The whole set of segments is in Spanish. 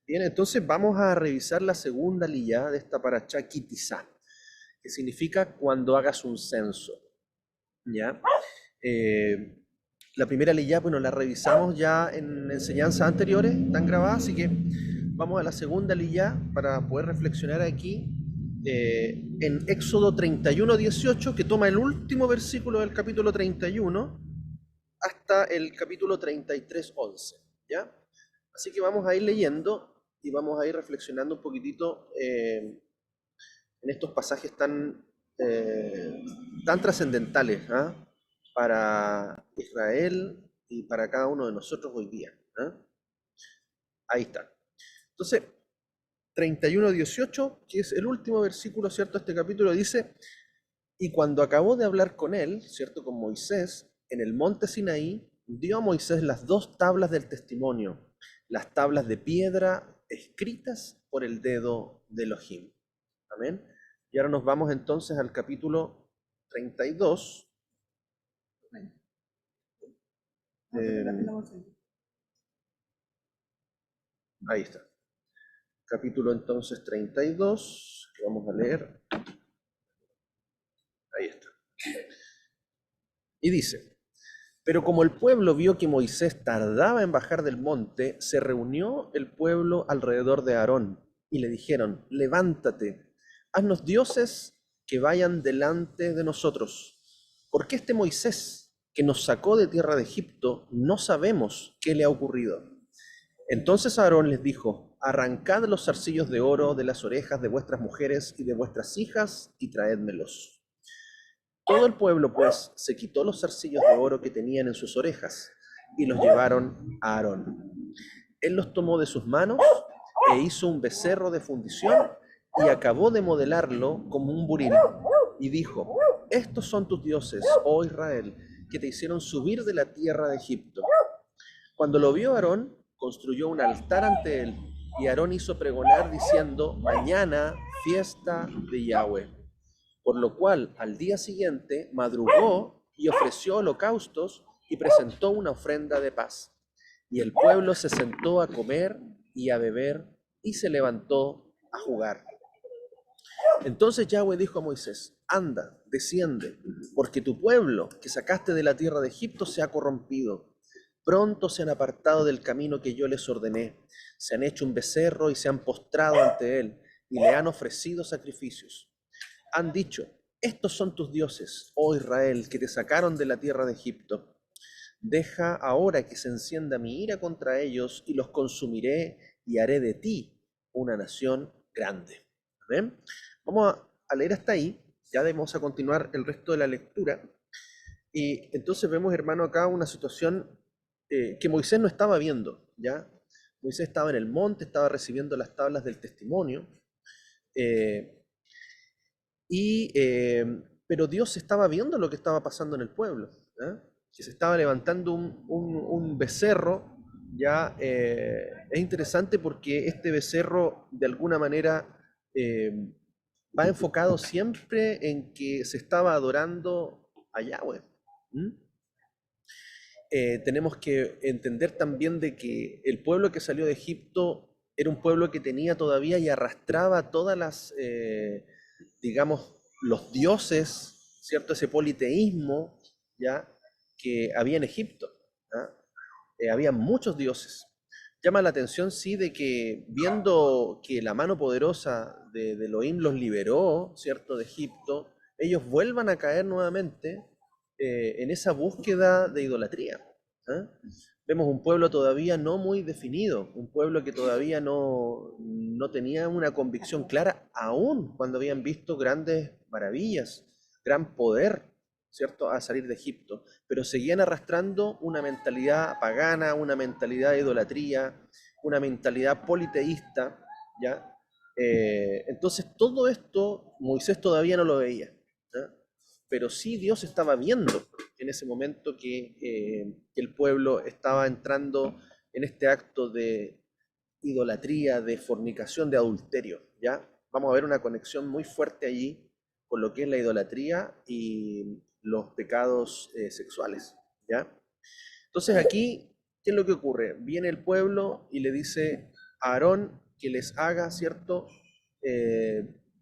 Bien, entonces vamos a revisar la segunda liyá de esta parashá Ki Tisa, que significa cuando hagas un censo, ¿ya? Eh, la primera liyá, bueno, la revisamos ya en enseñanzas anteriores, están grabadas, así que vamos a la segunda liyá para poder reflexionar aquí en Éxodo 31:18, que toma el último versículo del capítulo 31 hasta el capítulo 33:11, ¿ya? Así que vamos a ir leyendo y vamos a ir reflexionando un poquitito en estos pasajes tan trascendentales, ¿ah? Para Israel y para cada uno de nosotros hoy día, ¿ah? Ahí está. Entonces, 31:18, que es el último versículo, ¿cierto? De este capítulo dice, y cuando acabó de hablar con él, ¿cierto? Con Moisés, en el monte Sinaí, dio a Moisés las dos tablas del testimonio, las tablas de piedra escritas por el dedo de Elohim. Amén. Y ahora nos vamos entonces al capítulo 32. Ahí está. Capítulo entonces 32, que vamos a leer. Ahí está. Y dice, pero como el pueblo vio que Moisés tardaba en bajar del monte, se reunió el pueblo alrededor de Aarón y le dijeron, levántate, haznos dioses que vayan delante de nosotros. Porque este Moisés que nos sacó de tierra de Egipto, no sabemos qué le ha ocurrido. Entonces Aarón les dijo, arrancad los zarcillos de oro de las orejas de vuestras mujeres y de vuestras hijas y traédmelos. Todo el pueblo, pues, se quitó los zarcillos de oro que tenían en sus orejas y los llevaron a Aarón. Él los tomó de sus manos e hizo un becerro de fundición y acabó de modelarlo como un buril. Y dijo, estos son tus dioses, oh Israel, que te hicieron subir de la tierra de Egipto. Cuando lo vio Aarón, construyó un altar ante él, y Aarón hizo pregonar diciendo, mañana fiesta de Yahweh. Por lo cual, al día siguiente, madrugó y ofreció holocaustos y presentó una ofrenda de paz. Y el pueblo se sentó a comer y a beber y se levantó a jugar. Entonces Yahweh dijo a Moisés, anda, desciende, porque tu pueblo que sacaste de la tierra de Egipto se ha corrompido. Pronto se han apartado del camino que yo les ordené. Se han hecho un becerro y se han postrado ante él y le han ofrecido sacrificios. Han dicho, estos son tus dioses, oh Israel, que te sacaron de la tierra de Egipto. Deja ahora que se encienda mi ira contra ellos y los consumiré y haré de ti una nación grande. ¿Amén? Vamos a leer hasta ahí, ya vamos a continuar el resto de la lectura. Y entonces vemos, hermano, acá una situación que Moisés no estaba viendo, ¿ya? Moisés estaba en el monte, estaba recibiendo las tablas del testimonio, eh, pero Dios estaba viendo lo que estaba pasando en el pueblo, ¿ya? Que se estaba levantando un becerro, ya es interesante porque este becerro de alguna manera eh, va enfocado siempre en que se estaba adorando a Yahweh. ¿Mm? Tenemos que entender también de que el pueblo que salió de Egipto era un pueblo que tenía todavía y arrastraba todas digamos, los dioses, ¿cierto? Ese politeísmo, ¿ya? Que había en Egipto, ¿ya? Había muchos dioses. Llama la atención, sí, de que viendo que la mano poderosa de Elohim los liberó, ¿cierto? De Egipto, ellos vuelvan a caer nuevamente en esa búsqueda de idolatría. ¿Ah? Vemos un pueblo todavía no muy definido, un pueblo que todavía no tenía una convicción clara, aún cuando habían visto grandes maravillas, gran poder, ¿cierto?, a salir de Egipto, pero seguían arrastrando una mentalidad pagana, una mentalidad de idolatría, una mentalidad politeísta, ¿ya? Entonces todo esto Moisés todavía no lo veía, ¿ya? Pero sí Dios estaba viendo en ese momento que el pueblo estaba entrando en este acto de idolatría, de fornicación, de adulterio, ¿ya? Vamos a ver una conexión muy fuerte allí con lo que es la idolatría y los pecados sexuales, ¿ya? Entonces aquí, ¿qué es lo que ocurre? Viene el pueblo y le dice, a Aarón que les haga, ¿cierto?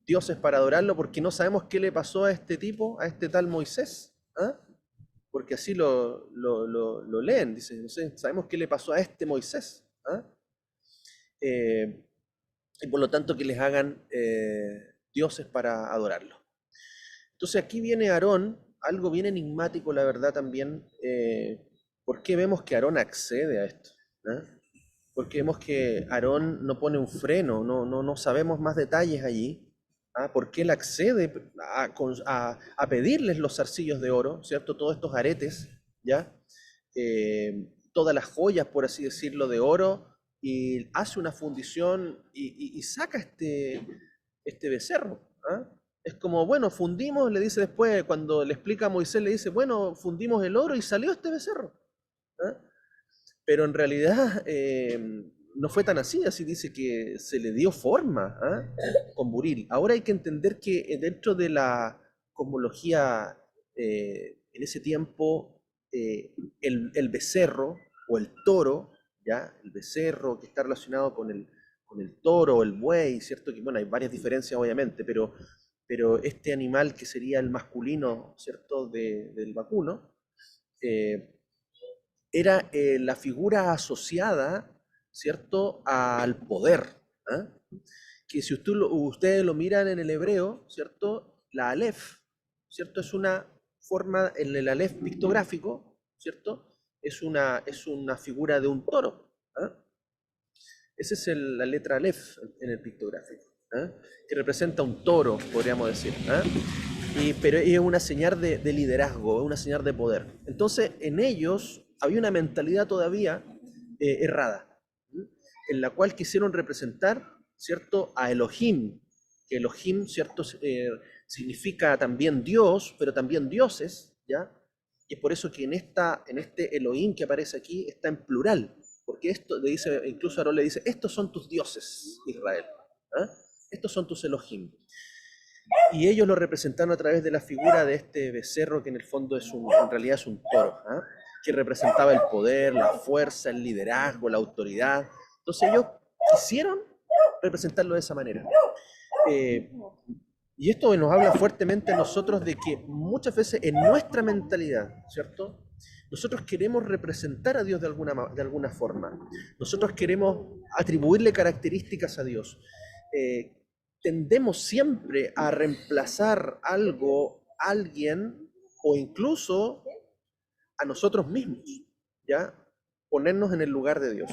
Dioses para adorarlo, porque no sabemos qué le pasó a este tipo, a este tal Moisés, ¿ah? Porque así lo leen, dice, no sé, sabemos qué le pasó a este Moisés, ¿ah? Eh, y por lo tanto que les hagan dioses para adorarlo. Entonces aquí viene Aarón, algo bien enigmático, la verdad también. ¿Por qué vemos que Aarón accede a esto? ¿Ah? Porque vemos que Aarón no pone un freno, no sabemos más detalles allí. ¿Ah? ¿Por qué él accede a pedirles los zarcillos de oro, ¿cierto? Todos estos aretes, ¿ya? Todas las joyas, por así decirlo, de oro, y hace una fundición y saca este becerro. ¿Ah? Es como, bueno, fundimos, le dice después, cuando le explica a Moisés, le dice, bueno, fundimos el oro y salió este becerro. ¿Ah? Pero en realidad no fue tan así, así dice que se le dio forma, ¿ah? Con buril. Ahora hay que entender que dentro de la cosmología en ese tiempo, el becerro o el toro, ¿ya? El becerro que está relacionado con el toro o el buey, ¿cierto? Que bueno, hay varias diferencias obviamente, pero este animal que sería el masculino, ¿cierto? Del vacuno, eh, era la figura asociada, ¿cierto?, al poder. ¿Ah? Que si ustedes lo miran en el hebreo, ¿cierto?, la Aleph, ¿cierto?, es una forma, en el Aleph pictográfico, ¿cierto?, es una figura de un toro. ¿Ah? Esa es la letra Aleph en el pictográfico, ¿ah? Que representa un toro, podríamos decir. ¿Ah? Pero es una señal de liderazgo, es una señal de poder. Entonces, en ellos había una mentalidad todavía errada, ¿sí? En la cual quisieron representar, ¿cierto?, a Elohim, que Elohim, ¿cierto?, significa también Dios, pero también dioses, ¿ya? Y es por eso que en este Elohim que aparece aquí está en plural, porque esto le dice, incluso Aarón le dice, estos son tus dioses, Israel, ¿ah? Estos son tus Elohim. Y ellos lo representaron a través de la figura de este becerro que en el fondo en realidad es un toro, ¿ah? Que representaba el poder, la fuerza, el liderazgo, la autoridad. Entonces ellos quisieron representarlo de esa manera. Eh, y esto nos habla fuertemente a nosotros de que muchas veces en nuestra mentalidad, ¿cierto? Nosotros queremos representar a Dios de alguna forma. Nosotros queremos atribuirle características a Dios. Tendemos siempre a reemplazar algo, alguien o incluso a nosotros mismos, ¿ya? Ponernos en el lugar de Dios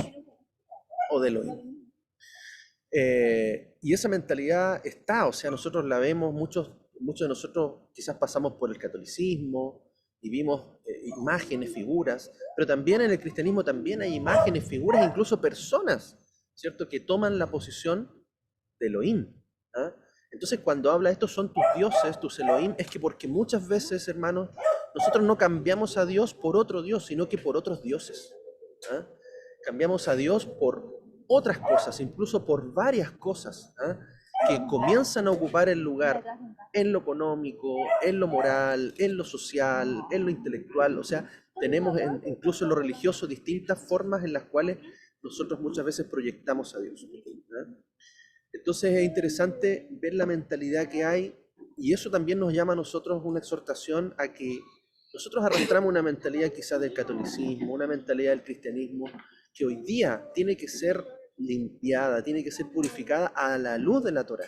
o de Elohim. Y esa mentalidad está, o sea, nosotros la vemos, muchos de nosotros quizás pasamos por el catolicismo y vimos imágenes, figuras, pero también en el cristianismo también hay imágenes, figuras, incluso personas, ¿cierto?, que toman la posición de Elohim. ¿Ah? Entonces, cuando habla estos son tus dioses, tus Elohim, es que porque muchas veces, hermanos, nosotros no cambiamos a Dios por otro Dios, sino que por otros dioses. ¿Ah? Cambiamos a Dios por otras cosas, incluso por varias cosas, ¿ah? Que comienzan a ocupar el lugar en lo económico, en lo moral, en lo social, en lo intelectual. O sea, tenemos incluso en lo religioso distintas formas en las cuales nosotros muchas veces proyectamos a Dios. ¿Ah? Entonces es interesante ver la mentalidad que hay y eso también nos llama a nosotros una exhortación a que nosotros arrastramos una mentalidad quizás del catolicismo, una mentalidad del cristianismo que hoy día tiene que ser limpiada, tiene que ser purificada a la luz de la Torá.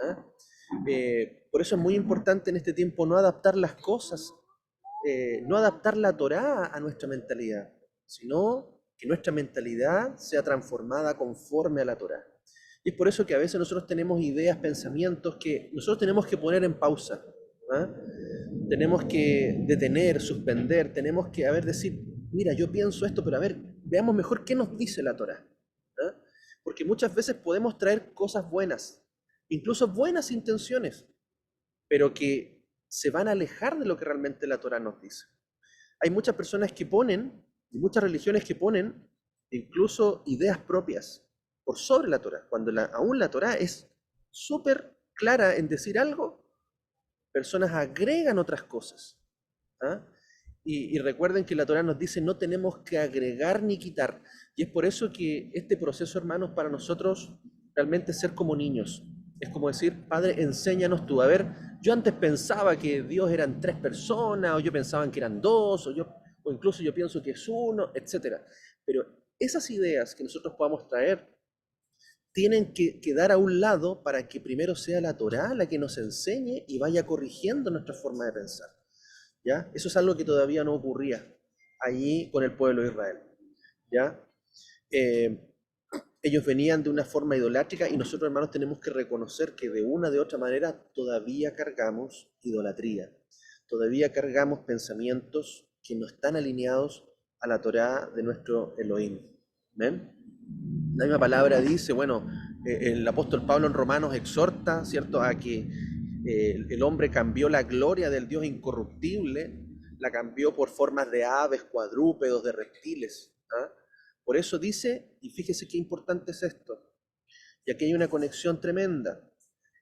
¿Ah? Por eso es muy importante en este tiempo no adaptar las cosas, no adaptar la Torá a nuestra mentalidad, sino que nuestra mentalidad sea transformada conforme a la Torá. Y es por eso que a veces nosotros tenemos ideas, pensamientos que nosotros tenemos que poner en pausa. ¿Ah? Tenemos que detener, suspender, tenemos que, a ver, decir, mira, yo pienso esto, pero a ver, veamos mejor qué nos dice la Torá. ¿Ah? Porque muchas veces podemos traer cosas buenas, incluso buenas intenciones, pero que se van a alejar de lo que realmente la Torá nos dice. Hay muchas personas que ponen, y muchas religiones que ponen, incluso ideas propias por sobre la Torá. Cuando aún la Torá es súper clara en decir algo, personas agregan otras cosas. ¿Ah? Y recuerden que la Torá nos dice no tenemos que agregar ni quitar. Y es por eso que este proceso, hermanos, para nosotros realmente es ser como niños. Es como decir, Padre, enséñanos tú. A ver, yo antes pensaba que Dios eran tres personas, o yo pensaba que eran dos, o incluso yo pienso que es uno, etcétera. Pero esas ideas que nosotros podamos traer tienen que quedar a un lado para que primero sea la Torá la que nos enseñe y vaya corrigiendo nuestra forma de pensar. ¿Ya? Eso es algo que todavía no ocurría allí con el pueblo de Israel, ¿ya? Eh, Ellos venían de una forma idolátrica y nosotros, hermanos, tenemos que reconocer que de una de otra manera todavía cargamos idolatría, todavía cargamos pensamientos que no están alineados a la Torá de nuestro Elohim. ¿Ven? La misma palabra dice, bueno, el apóstol Pablo en Romanos exhorta, ¿cierto?, a que el hombre cambió la gloria del Dios incorruptible, la cambió por formas de aves, cuadrúpedos, de reptiles. ¿Ah? Por eso dice, y fíjese qué importante es esto, y aquí hay una conexión tremenda.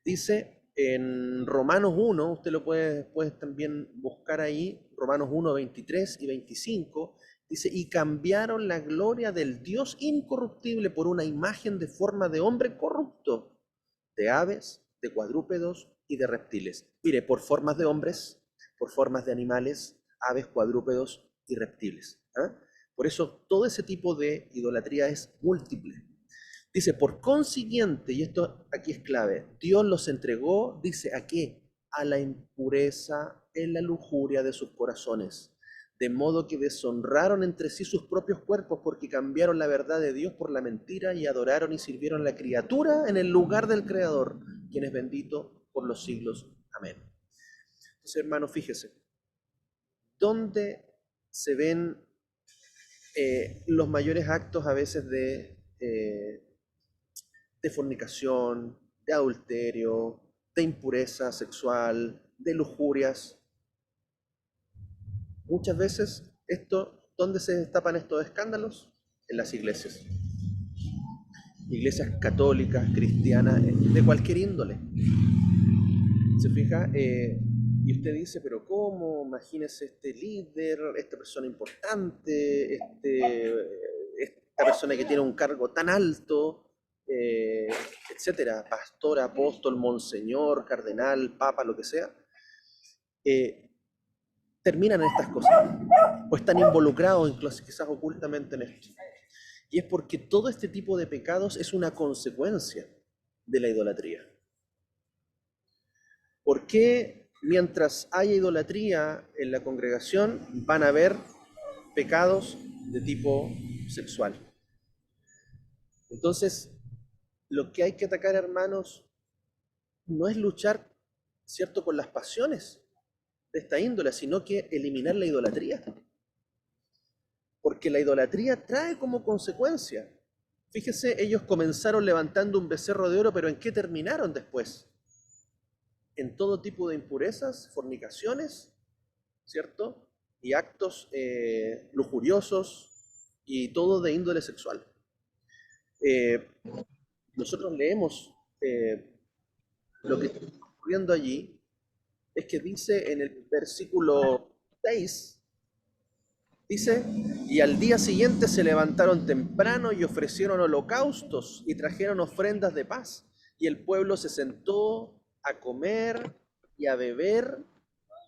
Dice en Romanos 1, usted lo puede también buscar ahí, Romanos 1, 23 y 25, dice, y cambiaron la gloria del Dios incorruptible por una imagen de forma de hombre corrupto, de aves, de cuadrúpedos y de reptiles. Mire, por formas de hombres, por formas de animales, aves, cuadrúpedos y reptiles. ¿Ah? Por eso todo ese tipo de idolatría es múltiple. Dice, por consiguiente, y esto aquí es clave, Dios los entregó, dice, ¿a qué? A la impureza en la lujuria de sus corazones, de modo que deshonraron entre sí sus propios cuerpos porque cambiaron la verdad de Dios por la mentira y adoraron y sirvieron a la criatura en el lugar del Creador, quien es bendito por los siglos. Amén. Entonces, hermanos, fíjese, ¿dónde se ven los mayores actos a veces de fornicación, de adulterio, de impureza sexual, de lujurias? Muchas veces ¿dónde se destapan estos escándalos? En las iglesias. Iglesias católicas, cristianas, de cualquier índole. ¿Se fija? Y usted dice, pero ¿cómo? Imagínese este líder, esta persona importante, esta persona que tiene un cargo tan alto, eh, etcétera, pastor, apóstol, monseñor, cardenal, papa, lo que sea, eh, terminan en estas cosas, o están involucrados incluso quizás ocultamente en esto. Y es porque todo este tipo de pecados es una consecuencia de la idolatría. ¿Por qué mientras haya idolatría en la congregación van a haber pecados de tipo sexual? Entonces, lo que hay que atacar, hermanos, no es luchar, ¿cierto?, con las pasiones de esta índole, sino que eliminar la idolatría. Porque la idolatría trae como consecuencia. Fíjese, ellos comenzaron levantando un becerro de oro, pero ¿en qué terminaron después? En todo tipo de impurezas, fornicaciones, ¿cierto? Y actos lujuriosos y todo de índole sexual. Eh, Nosotros leemos lo que está ocurriendo allí, es que dice en el versículo 6, dice, y al día siguiente se levantaron temprano y ofrecieron holocaustos y trajeron ofrendas de paz. Y el pueblo se sentó a comer y a beber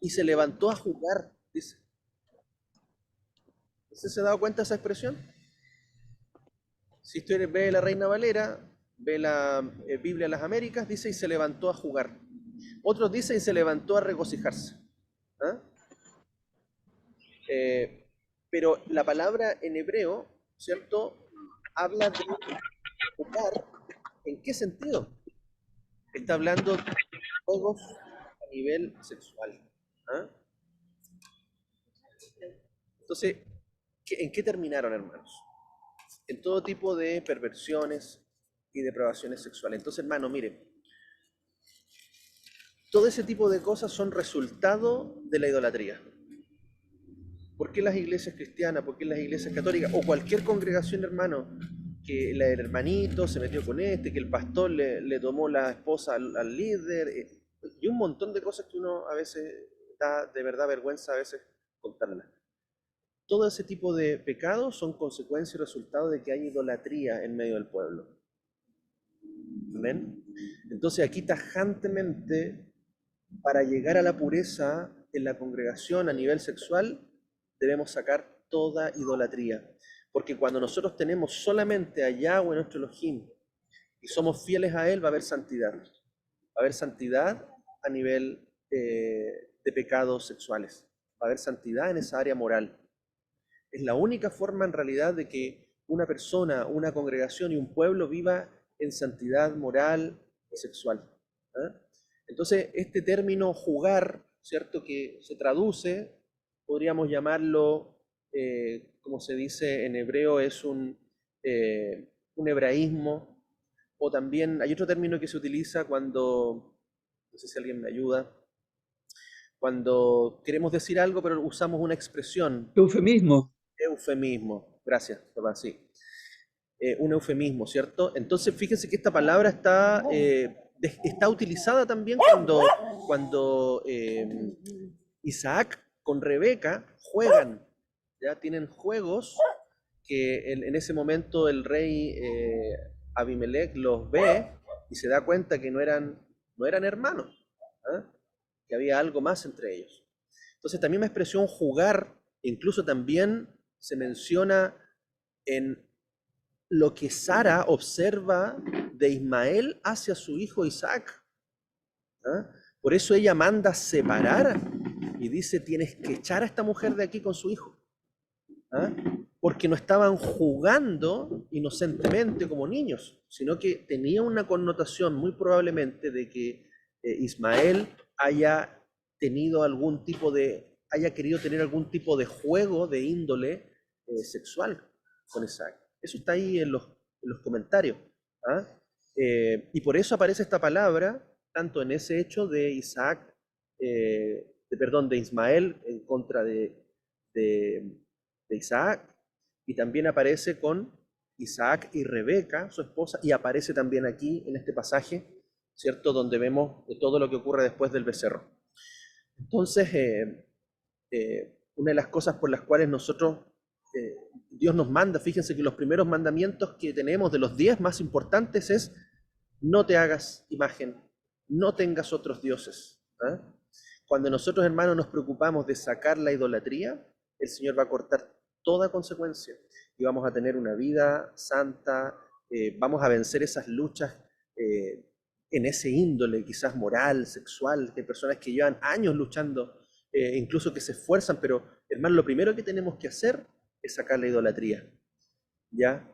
y se levantó a jugar, dice. ¿Usted se ha dado cuenta de esa expresión? Si usted ve la Reina Valera, ve la Biblia de las Américas, dice y se levantó a jugar. Otros dicen y se levantó a regocijarse. ¿Ah? Eh, pero la palabra en hebreo, ¿cierto? Habla de jugar. ¿En qué sentido? Está hablando de juegos a nivel sexual. ¿Ah? Entonces, ¿en qué terminaron, hermanos? En todo tipo de perversiones y depravaciones sexuales. Entonces, hermano, mire, todo ese tipo de cosas son resultado de la idolatría. ¿Por qué las iglesias cristianas, por qué las iglesias católicas o cualquier congregación, hermano, que el hermanito se metió con que el pastor le tomó la esposa al líder, y un montón de cosas que uno a veces da de verdad vergüenza a veces contarlas? todo ese tipo de pecados son consecuencia y resultado de que hay idolatría en medio del pueblo. Amén. Entonces aquí tajantemente, para llegar a la pureza en la congregación a nivel sexual, debemos sacar toda idolatría. Porque cuando nosotros tenemos solamente a Yahweh nuestro Elohim y somos fieles a Él, va a haber santidad. Va a haber santidad a nivel de pecados sexuales. Va a haber santidad en esa área moral. Es la única forma en realidad de que una persona, una congregación y un pueblo viva en santidad moral y sexual. ¿Ah? Entonces, este término jugar, ¿cierto? Que se traduce, podríamos llamarlo, como se dice en hebreo, es un hebraísmo, o también hay otro término que se utiliza cuando, no sé si alguien me ayuda, cuando queremos decir algo pero usamos una expresión, Eufemismo. eufemismo. Gracias, papá, sí. Un eufemismo, ¿cierto? Entonces, fíjense que esta palabra está utilizada también cuando Isaac con Rebeca juegan, ya tienen juegos que en ese momento el rey Abimelech los ve y se da cuenta que no eran hermanos, ¿ah? Que había algo más entre ellos. Entonces, también la expresión jugar, incluso también se menciona en lo que Sara observa de Ismael hacia su hijo Isaac. ¿Ah? Por eso ella manda separar y dice, tienes que echar a esta mujer de aquí con su hijo. ¿Ah? Porque no estaban jugando inocentemente como niños, sino que tenía una connotación muy probablemente de que Ismael haya querido tener algún tipo de juego de índole sexual con Isaac. Eso está ahí en los comentarios. ¿Ah? Y por eso aparece esta palabra, tanto en ese hecho de Isaac, de Ismael en contra de Isaac, y también aparece con Isaac y Rebeca, su esposa, y aparece también aquí en este pasaje, ¿cierto? Donde vemos todo lo que ocurre después del becerro. Entonces, una de las cosas por las cuales Dios nos manda, fíjense que los primeros mandamientos que tenemos de los 10 más importantes es: no te hagas imagen, no tengas otros dioses. ¿Ah? Cuando nosotros, hermanos, nos preocupamos de sacar la idolatría, el Señor va a cortar toda consecuencia y vamos a tener una vida santa, vamos a vencer esas luchas eh, en ese índole, quizás moral, sexual, de personas que llevan años luchando, incluso que se esfuerzan, pero hermano, lo primero que tenemos que hacer es sacar la idolatría, ¿ya?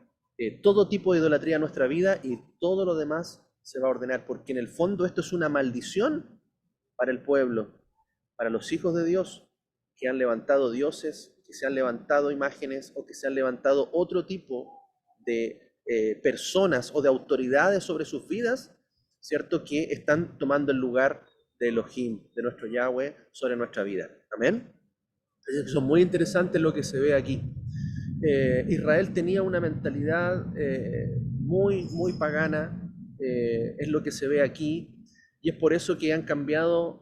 Todo tipo de idolatría en nuestra vida y todo lo demás se va a ordenar, porque en el fondo esto es una maldición para el pueblo, para los hijos de Dios que han levantado dioses, que se han levantado imágenes o que se han levantado otro tipo de personas o de autoridades sobre sus vidas, ¿cierto? Que están tomando el lugar de Elohim, de nuestro Yahweh, sobre nuestra vida. Amén. Eso es muy interesante lo que se ve aquí. Israel tenía una mentalidad muy, muy pagana, es lo que se ve aquí, y es por eso que han cambiaron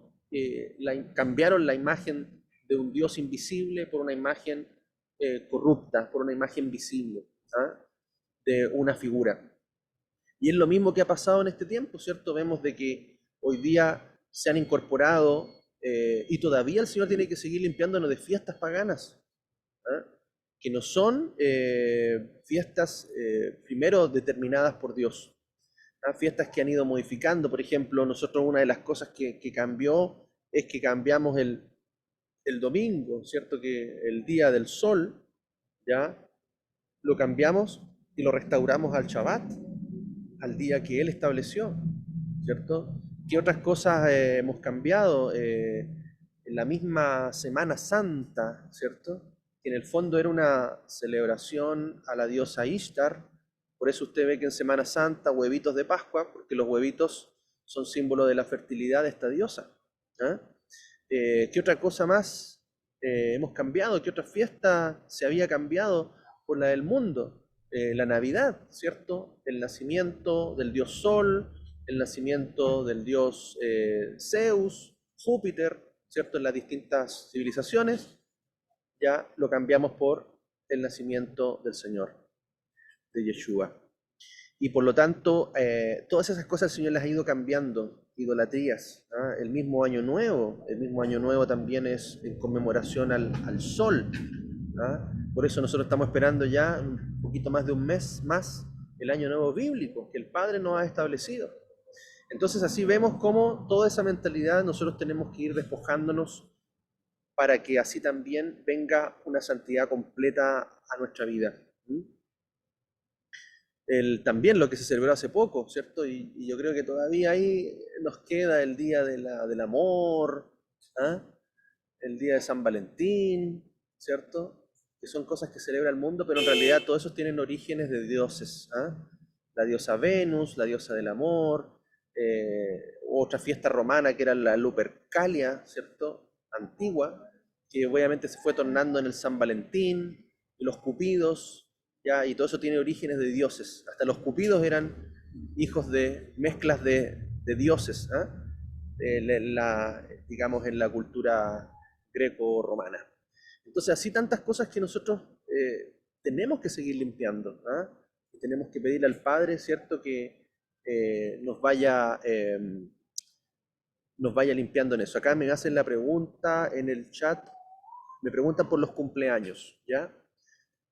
la imagen de un Dios invisible por una imagen corrupta, por una imagen visible, ¿ah? De una figura. Y es lo mismo que ha pasado en este tiempo, ¿cierto? Vemos de que hoy día se han incorporado y todavía el Señor tiene que seguir limpiándonos de fiestas paganas, ¿ah? Que no son fiestas primero determinadas por Dios, ¿ah? Fiestas que han ido modificando. Por ejemplo, nosotros una de las cosas que cambió es que cambiamos el domingo, ¿cierto? Que el día del sol, ¿ya? Lo cambiamos y lo restauramos al Shabbat, al día que Él estableció, ¿cierto? ¿Qué otras cosas hemos cambiado? En la misma Semana Santa, ¿cierto? Que en el fondo era una celebración a la diosa Ishtar, por eso usted ve que en Semana Santa huevitos de Pascua, porque los huevitos son símbolo de la fertilidad de esta diosa. ¿Ah? ¿Qué otra cosa más hemos cambiado? ¿Qué otra fiesta se había cambiado por la del mundo? La Navidad, ¿cierto? El nacimiento del dios Sol, el nacimiento del dios Zeus, Júpiter, ¿cierto? En las distintas civilizaciones. ya lo cambiamos por el nacimiento del Señor, de Yeshua. Y por lo tanto, todas esas cosas el Señor las ha ido cambiando, idolatrías. ¿Ah? El mismo Año Nuevo también es en conmemoración al sol. ¿Ah? Por eso nosotros estamos esperando ya un poquito más de un mes más el Año Nuevo bíblico que el Padre nos ha establecido. Entonces así vemos cómo toda esa mentalidad nosotros tenemos que ir despojándonos para que así también venga una santidad completa a nuestra vida. ¿Mm? También lo que se celebró hace poco, ¿cierto? Y yo creo que todavía ahí nos queda el día del amor, ¿ah? El día de San Valentín, ¿cierto? Que son cosas que celebra el mundo, pero en realidad todos esos tienen orígenes de dioses, ¿ah? La diosa Venus, la diosa del amor, otra fiesta romana que era la Lupercalia, ¿cierto? Antigua, que obviamente se fue tornando en el San Valentín, y los cupidos, ¿ya? Y todo eso tiene orígenes de dioses. Hasta los cupidos eran hijos de mezclas de dioses, ¿ah? Digamos, en la cultura greco-romana. Entonces, así tantas cosas que nosotros tenemos que seguir limpiando, ¿ah? Y tenemos que pedirle al Padre, ¿cierto?, que nos vaya limpiando en eso. Acá me hacen la pregunta en el chat, me preguntan por los cumpleaños, ¿ya?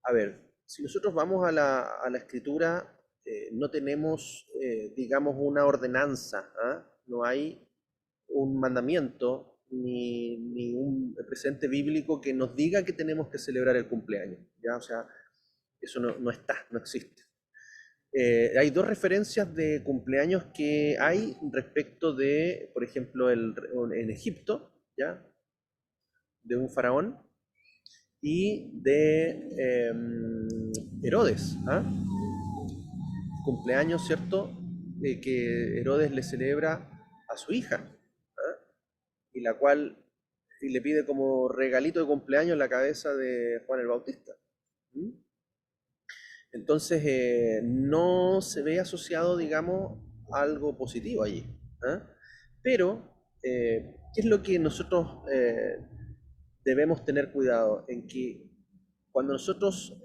A ver, si nosotros vamos a la escritura, no tenemos, digamos, una ordenanza, ¿ah? No hay un mandamiento ni un presente bíblico que nos diga que tenemos que celebrar el cumpleaños, ¿ya? O sea, eso no está, no existe. Hay dos referencias de cumpleaños que hay respecto de, por ejemplo, en Egipto, ¿ya? De un faraón y de Herodes, ¿ah? Cumpleaños, ¿cierto? Que Herodes le celebra a su hija, ¿ah? Y la cual y le pide como regalito de cumpleaños la cabeza de Juan el Bautista. ¿Mm? Entonces, no se ve asociado, digamos, algo positivo allí. ¿Ah? Pero, ¿qué es lo que nosotros debemos tener cuidado? En que cuando nosotros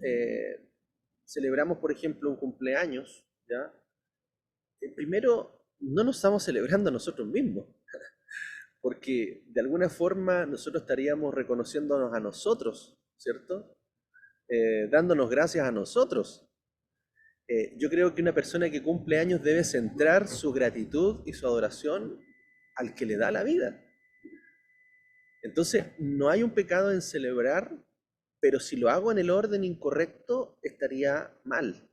celebramos, por ejemplo, un cumpleaños, ¿ya? Primero, no nos estamos celebrando a nosotros mismos, porque de alguna forma nosotros estaríamos reconociéndonos a nosotros, ¿cierto? Dándonos gracias a nosotros. Yo creo que una persona que cumple años debe centrar su gratitud y su adoración al que le da la vida. Entonces, no hay un pecado en celebrar, pero si lo hago en el orden incorrecto, estaría mal.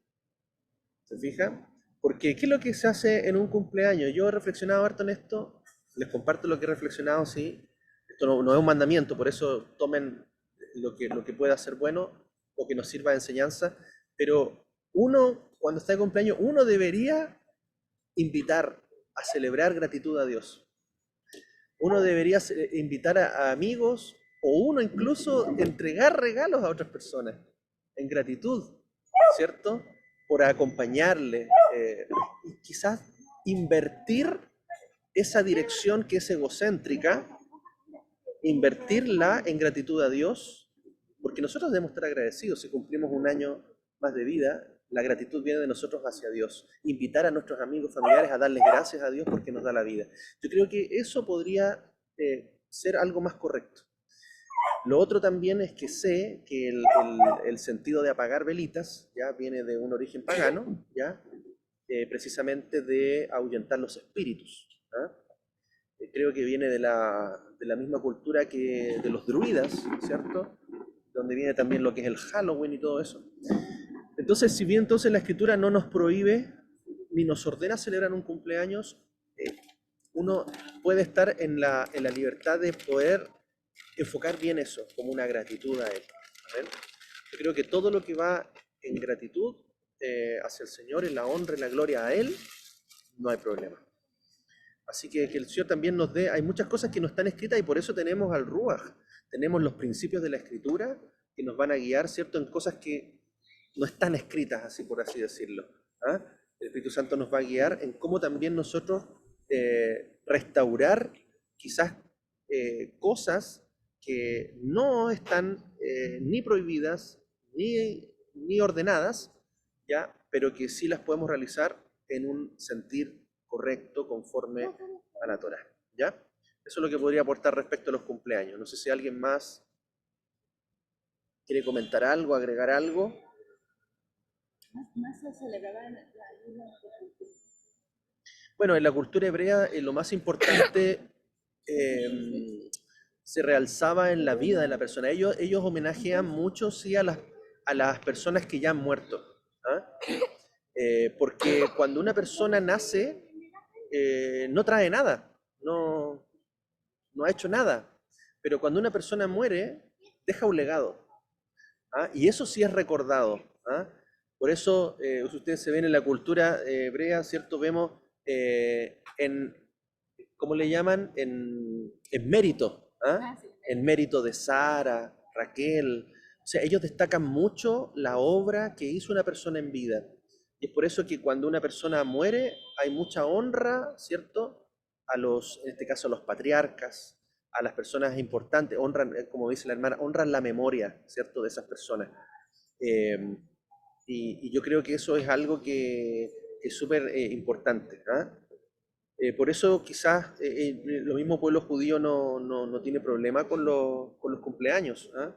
¿Se fijan? Porque, ¿qué es lo que se hace en un cumpleaños? Yo he reflexionado harto en esto, les comparto lo que he reflexionado, sí. Esto no es un mandamiento, por eso tomen lo que pueda ser bueno o que nos sirva de enseñanza, pero uno, cuando está de cumpleaños, uno debería invitar a celebrar gratitud a Dios. Uno debería invitar a amigos o uno incluso entregar regalos a otras personas en gratitud, ¿cierto? Por acompañarle, y quizás invertir esa dirección que es egocéntrica, invertirla en gratitud a Dios, porque nosotros debemos estar agradecidos si cumplimos un año más de vida. La gratitud viene de nosotros hacia Dios. Invitar a nuestros amigos, familiares a darles gracias a Dios porque nos da la vida. Yo creo que eso podría ser algo más correcto. Lo otro también es que sé que el sentido de apagar velitas ya viene de un origen pagano, ya precisamente de ahuyentar los espíritus. ¿Ah? Creo que viene de la misma cultura que de los druidas, ¿cierto? Donde viene también lo que es el Halloween y todo eso. Entonces, si bien entonces la escritura no nos prohíbe ni nos ordena celebrar un cumpleaños, uno puede estar en la libertad de poder enfocar bien eso como una gratitud a Él. ¿Ven? Yo creo que todo lo que va en gratitud hacia el Señor, en la honra, en la gloria a Él, no hay problema. Así que el Señor también nos dé, hay muchas cosas que no están escritas y por eso tenemos al Ruach, tenemos los principios de la Escritura que nos van a guiar, ¿cierto?, en cosas que no están escritas, así por así decirlo. ¿Ah? El Espíritu Santo nos va a guiar en cómo también nosotros restaurar quizás cosas que no están ni prohibidas, ni ordenadas, ¿ya? Pero que sí las podemos realizar en un sentir correcto, conforme a la Torá, ¿ya? Eso es lo que podría aportar respecto a los cumpleaños. No sé si alguien más quiere comentar algo, agregar algo. Más se celebraba en la isla de Bueno, en la cultura hebrea lo más importante eh, se realzaba en la vida de la persona. Ellos homenajean mucho, sí, a las personas que ya han muerto. ¿Ah? Porque cuando una persona nace, no trae nada, no ha hecho nada. Pero cuando una persona muere, deja un legado. ¿Ah? Y eso sí es recordado. ¿Ah? Por eso, si ustedes se ven en la cultura hebrea, ¿cierto? Vemos ¿cómo le llaman? En mérito. ¿Ah? sí. En mérito de Sara, Raquel. O sea, ellos destacan mucho la obra que hizo una persona en vida. Y es por eso que cuando una persona muere, hay mucha honra, ¿cierto? En este caso, a los patriarcas, a las personas importantes, honran, como dice la hermana, honran la memoria, ¿cierto? De esas personas. Eh, y yo creo que eso es algo que es súper importante. ¿Ah? Por eso quizás lo mismo pueblo judío no tiene problema con los cumpleaños. ¿Ah?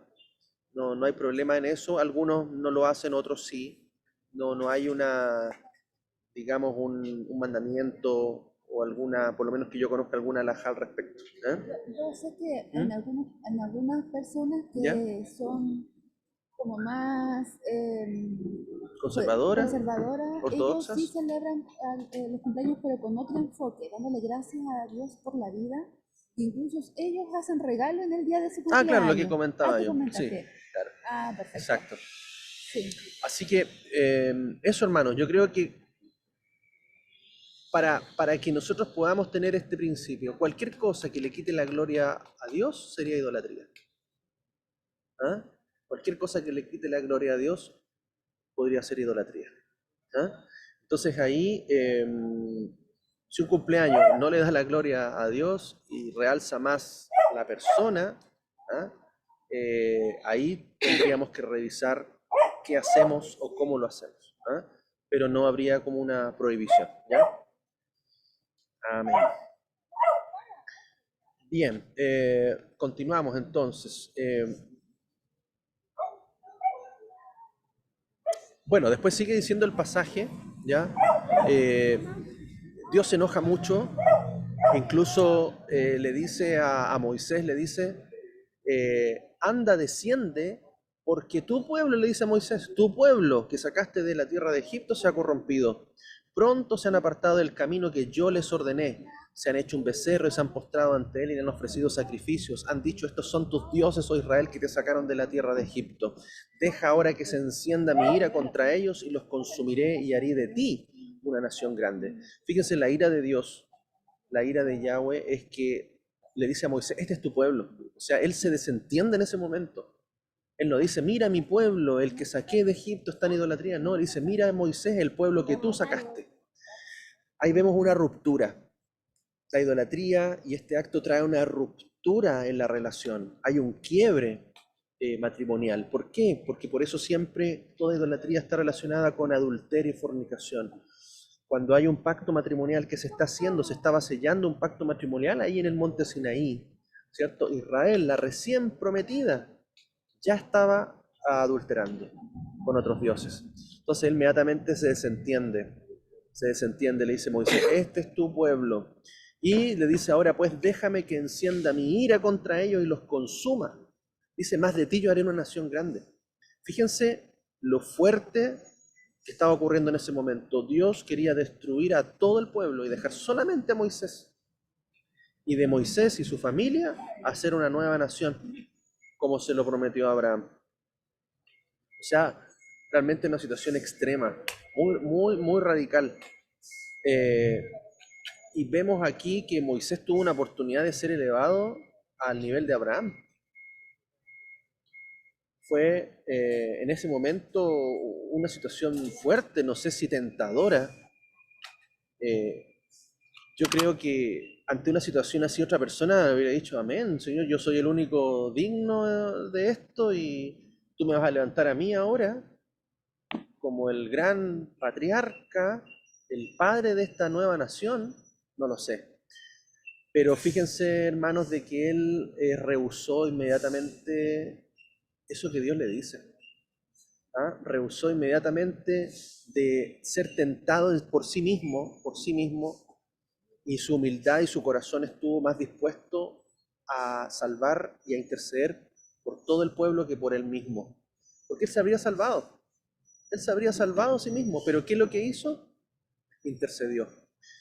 No hay problema en eso. Algunos no lo hacen, otros sí. No hay digamos, un mandamiento o alguna, por lo menos que yo conozca alguna alhaja al respecto. ¿Ah? Yo sé que ¿Mm? en algunas personas ¿Ya? que son como más ¿Conservadora? conservadoras, ellos sí ¿Ortodoxas? celebran los cumpleaños, pero con otro enfoque, dándole gracias a Dios por la vida. Incluso ellos hacen regalo en el día de su Ah, claro, lo que cumpleaños. Ah, comentaba tú yo. Sí, comentaste. claro, Ah, perfecto. exacto. Sí. Así que eso, hermanos, yo creo que para que nosotros podamos tener este principio, cualquier cosa que le quite la gloria a Dios sería idolatría. ¿Ah? Cualquier cosa que le quite la gloria a Dios podría ser idolatría. ¿Ah? Entonces ahí, si un cumpleaños no le da la gloria a Dios y realza más la persona, ¿ah? Ahí tendríamos que revisar qué hacemos o cómo lo hacemos. ¿Ah? Pero no habría como una prohibición. ¿Ya? Amén. Bien, continuamos entonces. Bueno, después sigue diciendo el pasaje, ¿ya? Eh, Dios se enoja mucho, incluso le dice a Moisés, le dice, anda, desciende, porque tu pueblo, le dice a Moisés, tu pueblo que sacaste de la tierra de Egipto se ha corrompido. Pronto se han apartado del camino que yo les ordené. Se han hecho un becerro y se han postrado ante él y le han ofrecido sacrificios. Han dicho, estos son tus dioses, oh Israel, que te sacaron de la tierra de Egipto. Deja ahora que se encienda mi ira contra ellos y los consumiré y haré de ti una nación grande. Fíjense, la ira de Dios, la ira de Yahweh es que le dice a Moisés, este es tu pueblo. O sea, él se desentiende en ese momento. Él no dice, mira mi pueblo, el que saqué de Egipto está en idolatría. No, él dice, mira Moisés, el pueblo que tú sacaste. Ahí vemos una ruptura. La idolatría y este acto trae una ruptura en la relación. Hay un quiebre matrimonial. ¿Por qué? Porque por eso siempre toda idolatría está relacionada con adulterio y fornicación. Cuando hay un pacto matrimonial que se está haciendo, se estaba sellando un pacto matrimonial ahí en el monte Sinaí, ¿cierto? Israel, la recién prometida, ya estaba adulterando con otros dioses. Entonces él inmediatamente se desentiende, le dice Moisés, este es tu pueblo. Y le dice ahora, pues déjame que encienda mi ira contra ellos y los consuma. Dice, más de ti yo haré una nación grande. Fíjense lo fuerte que estaba ocurriendo en ese momento. Dios quería destruir a todo el pueblo y dejar solamente a Moisés. Y de Moisés y su familia hacer una nueva nación, como se lo prometió a Abraham. O sea, realmente una situación extrema, muy radical. Eh, y vemos aquí que Moisés tuvo una oportunidad de ser elevado al nivel de Abraham. Fue en ese momento una situación fuerte, no sé si tentadora, eh, Yo creo que ante una situación así otra persona hubiera dicho, amén, Señor, yo soy el único digno de esto y tú me vas a levantar a mí ahora como el gran patriarca, el padre de esta nueva nación, no lo sé. Pero fíjense, hermanos, de que él rehusó inmediatamente eso que Dios le dice. ¿Ah? Rehusó inmediatamente de ser tentado por sí mismo, y su humildad y su corazón estuvo más dispuesto a salvar y a interceder por todo el pueblo que por él mismo. Porque él se habría salvado a sí mismo, pero ¿qué es lo que hizo? Intercedió.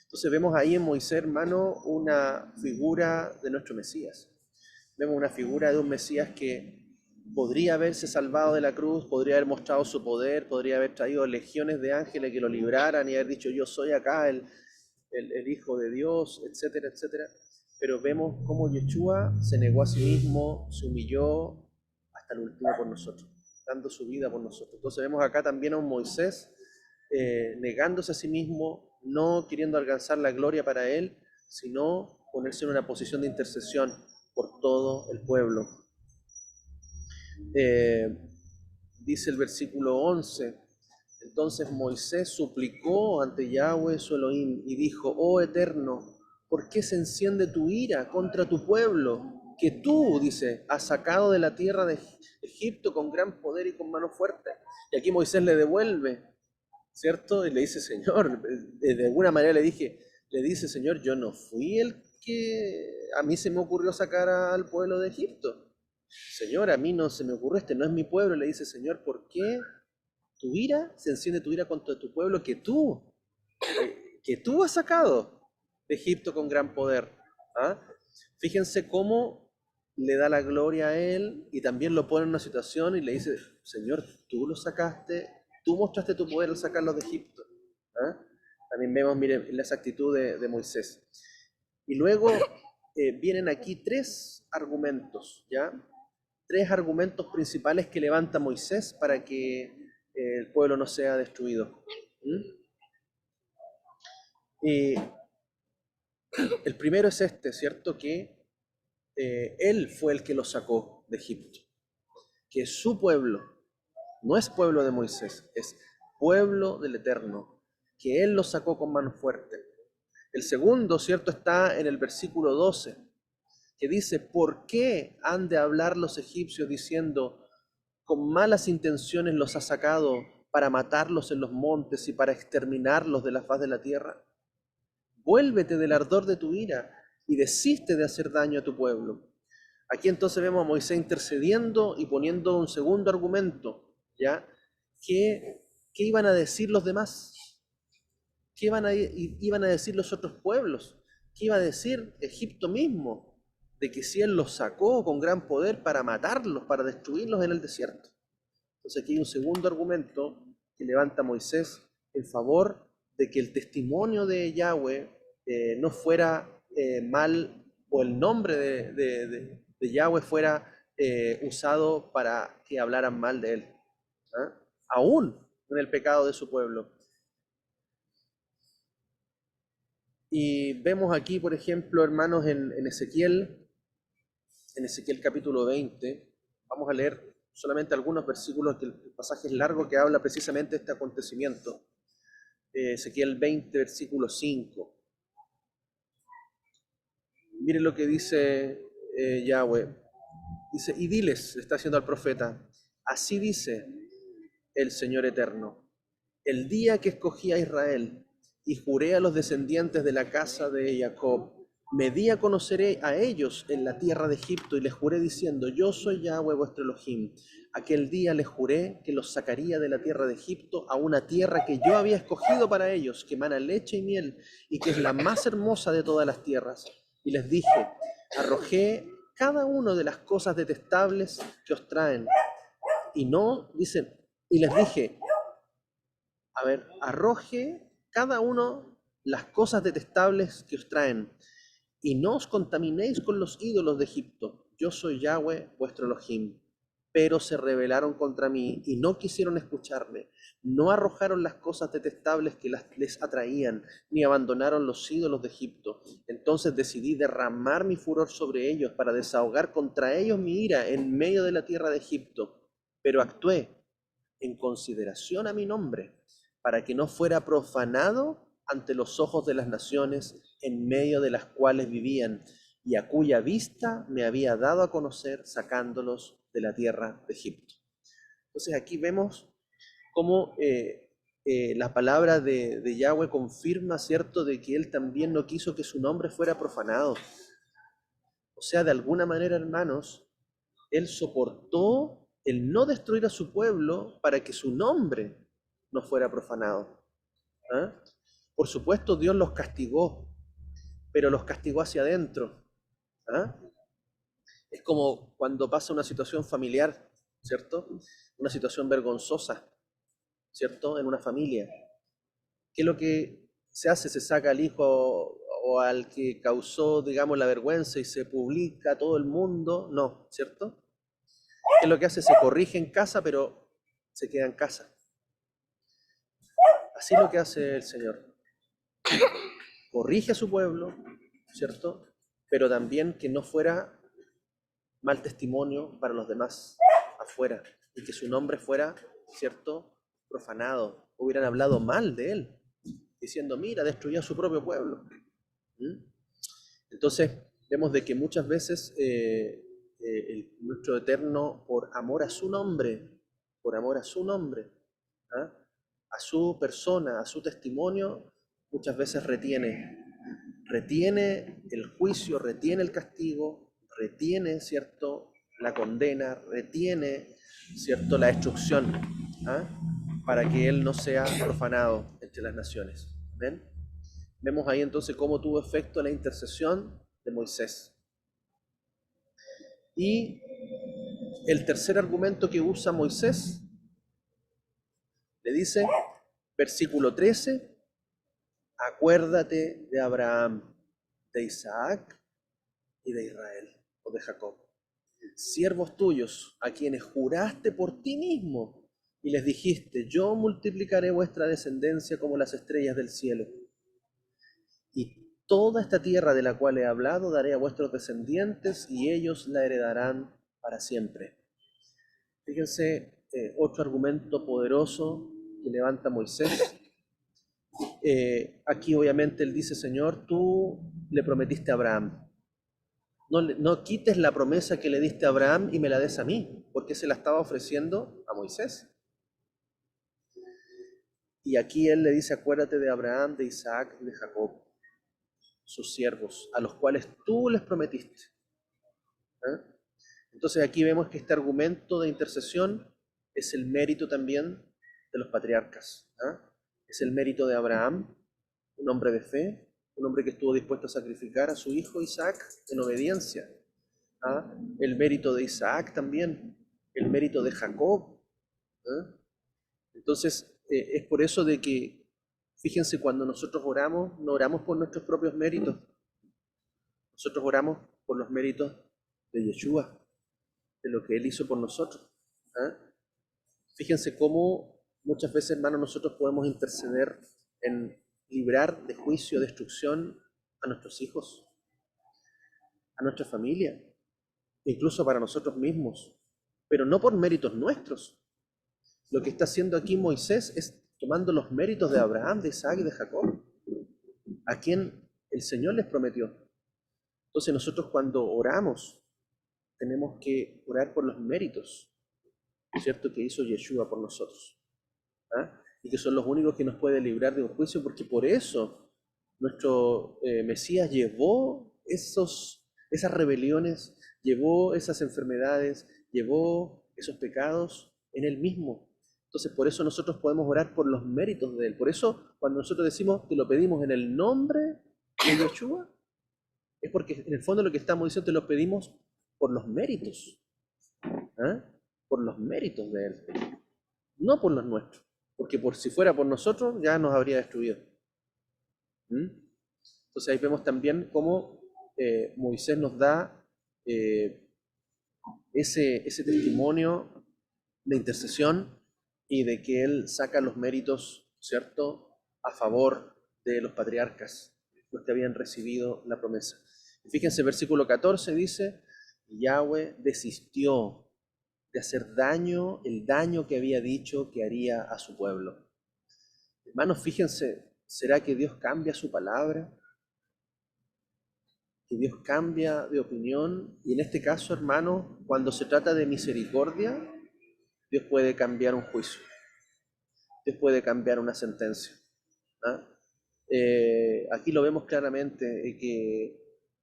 Entonces vemos ahí en Moisés, hermano, una figura de nuestro Mesías. Vemos una figura de un Mesías que podría haberse salvado de la cruz, podría haber mostrado su poder, podría haber traído legiones de ángeles que lo libraran y haber dicho, yo soy acá el Hijo de Dios, etcétera, etcétera. Pero vemos cómo Yeshua se negó a sí mismo, se humilló hasta el último por nosotros, dando su vida por nosotros. Entonces vemos acá también a un Moisés negándose a sí mismo, no queriendo alcanzar la gloria para él, sino ponerse en una posición de intercesión por todo el pueblo. Eh, Dice el versículo 11, entonces Moisés suplicó ante Yahweh su Elohim y dijo, oh Eterno, ¿por qué se enciende tu ira contra tu pueblo, que tú, dice, has sacado de la tierra de Egipto con gran poder y con mano fuerte? Y aquí Moisés le devuelve, ¿cierto? Y le dice, Señor, de alguna manera le dice, Señor, yo no fui el que a mí se me ocurrió sacar al pueblo de Egipto. Señor, a mí no se me ocurrió, este no es mi pueblo. Le dice, Señor, ¿por qué tu ira, se enciende tu ira contra tu pueblo que tú has sacado de Egipto con gran poder? ¿Ah? Fíjense cómo le da la gloria a él y también lo pone en una situación y le dice, Señor, tú lo sacaste, tú mostraste tu poder al sacarlos de Egipto. ¿Ah? También vemos, miren, la actitud de Moisés. Y luego vienen aquí tres argumentos, ¿ya? Tres argumentos principales que levanta Moisés para que el pueblo no sea destruido. ¿Mm? Y el primero es este, ¿cierto? Que él fue el que lo sacó de Egipto, que su pueblo no es pueblo de Moisés, es pueblo del Eterno, que él lo sacó con mano fuerte. El segundo, ¿cierto? Está en el versículo 12, que dice, ¿por qué han de hablar los egipcios diciendo, con malas intenciones los ha sacado para matarlos en los montes y para exterminarlos de la faz de la tierra? Vuélvete del ardor de tu ira y desiste de hacer daño a tu pueblo. Aquí entonces vemos a Moisés intercediendo y poniendo un segundo argumento, ¿ya? ¿Qué iban a decir los demás? ¿Qué iban a decir los otros pueblos? ¿Qué iba a decir Egipto mismo? De que si él los sacó con gran poder para matarlos, para destruirlos en el desierto. Entonces aquí hay un segundo argumento que levanta Moisés en favor de que el testimonio de Yahweh no fuera mal, o el nombre de Yahweh fuera usado para que hablaran mal de él, ¿ah? Aún en el pecado de su pueblo. Y vemos aquí, por ejemplo, hermanos, en Ezequiel capítulo 20, vamos a leer solamente algunos versículos, que el pasaje es largo, que habla precisamente de este acontecimiento. Ezequiel 20, versículo 5. Miren lo que dice Yahweh. Dice, y diles, le está haciendo al profeta, así dice el Señor Eterno, el día que escogí a Israel y juré a los descendientes de la casa de Jacob, me di a conocer a ellos en la tierra de Egipto y les juré diciendo, yo soy Yahweh vuestro Elohim. Aquel día les juré que los sacaría de la tierra de Egipto a una tierra que yo había escogido para ellos, que emana leche y miel y que es la más hermosa de todas las tierras. Y les dije, arrojé cada una de las cosas detestables que os traen. Y no, dicen, y les dije, a ver, arroje cada uno las cosas detestables que os traen, y no os contaminéis con los ídolos de Egipto. Yo soy Yahweh, vuestro Elohim. pero se rebelaron contra mí y no quisieron escucharme. No arrojaron las cosas detestables que les atraían, ni abandonaron los ídolos de Egipto. Entonces decidí derramar mi furor sobre ellos para desahogar contra ellos mi ira en medio de la tierra de Egipto. Pero actué en consideración a mi nombre, para que no fuera profanado ante los ojos de las naciones en medio de las cuales vivían, y a cuya vista me había dado a conocer sacándolos de la tierra de Egipto. Entonces aquí vemos cómo la palabra de Yahweh confirma, ¿cierto?, de que él también no quiso que su nombre fuera profanado. O sea, de alguna manera, hermanos, él soportó el no destruir a su pueblo para que su nombre no fuera profanado. ¿Ah? Por supuesto, Dios los castigó, pero los castigó hacia adentro. ¿Ah? Es como cuando pasa una situación familiar, ¿cierto? Una situación vergonzosa, ¿cierto? En una familia. ¿Qué es lo que se hace? Se saca al hijo o al que causó, digamos, la vergüenza y se publica a todo el mundo. No, ¿cierto? ¿Qué es lo que hace? Se corrige en casa, pero se queda en casa. Así es lo que hace el Señor. Corrige a su pueblo, ¿cierto? Pero también que no fuera mal testimonio para los demás afuera y que su nombre fuera, ¿cierto?, profanado. Hubieran hablado mal de él, diciendo, mira, destruyó a su propio pueblo. ¿Mm? Entonces, vemos de que muchas veces nuestro Eterno, por amor a su nombre, ¿ah?, a su persona, a su testimonio, muchas veces retiene el juicio, retiene el castigo, retiene, ¿cierto?, la condena, retiene, ¿cierto?, la destrucción, ¿ah?, para que él no sea profanado entre las naciones. ¿Ven? Vemos ahí entonces cómo tuvo efecto la intercesión de Moisés. Y el tercer argumento que usa Moisés, le dice, versículo 13, acuérdate de Abraham, de Isaac y de Israel, o de Jacob, siervos tuyos, a quienes juraste por ti mismo, y les dijiste, yo multiplicaré vuestra descendencia como las estrellas del cielo. Y toda esta tierra de la cual he hablado daré a vuestros descendientes, y ellos la heredarán para siempre. Fíjense, otro argumento poderoso que levanta Moisés. Aquí obviamente él dice, Señor, tú le prometiste a Abraham. No quites la promesa que le diste a Abraham y me la des a mí, porque se la estaba ofreciendo a Moisés. Y aquí él le dice, acuérdate de Abraham, de Isaac y de Jacob, sus siervos, a los cuales tú les prometiste. ¿Eh? Entonces aquí vemos que este argumento de intercesión es el mérito también de los patriarcas. ¿Eh? Es el mérito de Abraham, un hombre de fe, un hombre que estuvo dispuesto a sacrificar a su hijo Isaac en obediencia. ¿Ah? El mérito de Isaac también, el mérito de Jacob. ¿Ah? Entonces, es por eso de que, fíjense, cuando nosotros oramos, no oramos por nuestros propios méritos, nosotros oramos por los méritos de Yeshua, de lo que Él hizo por nosotros. ¿Ah? Fíjense cómo muchas veces, hermanos, nosotros podemos interceder en librar de juicio, destrucción a nuestros hijos, a nuestra familia, incluso para nosotros mismos, pero no por méritos nuestros. Lo que está haciendo aquí Moisés es tomando los méritos de Abraham, de Isaac y de Jacob, a quien el Señor les prometió. Entonces nosotros cuando oramos, tenemos que orar por los méritos, ¿cierto?, que hizo Yeshua por nosotros. ¿Ah? Y que son los únicos que nos pueden librar de un juicio, porque por eso nuestro Mesías llevó esas rebeliones, llevó esas enfermedades, llevó esos pecados en Él mismo. Entonces, por eso nosotros podemos orar por los méritos de Él. Por eso, cuando nosotros decimos que lo pedimos en el nombre de Yeshua, es porque en el fondo lo que estamos diciendo, te lo pedimos por los méritos. ¿Ah? Por los méritos de Él, no por los nuestros. Porque por si fuera por nosotros, ya nos habría destruido. ¿Mm? Entonces ahí vemos también cómo Moisés nos da ese testimonio de intercesión y de que Él saca los méritos, ¿cierto?, a favor de los patriarcas, los que habían recibido la promesa. Fíjense, versículo 14 dice, Yahweh desistió de hacer daño, el daño que había dicho que haría a su pueblo. Hermanos, fíjense, ¿será que Dios cambia su palabra? ¿Que Dios cambia de opinión? Y en este caso, hermanos, cuando se trata de misericordia, Dios puede cambiar un juicio, Dios puede cambiar una sentencia. ¿Ah? Aquí lo vemos claramente, que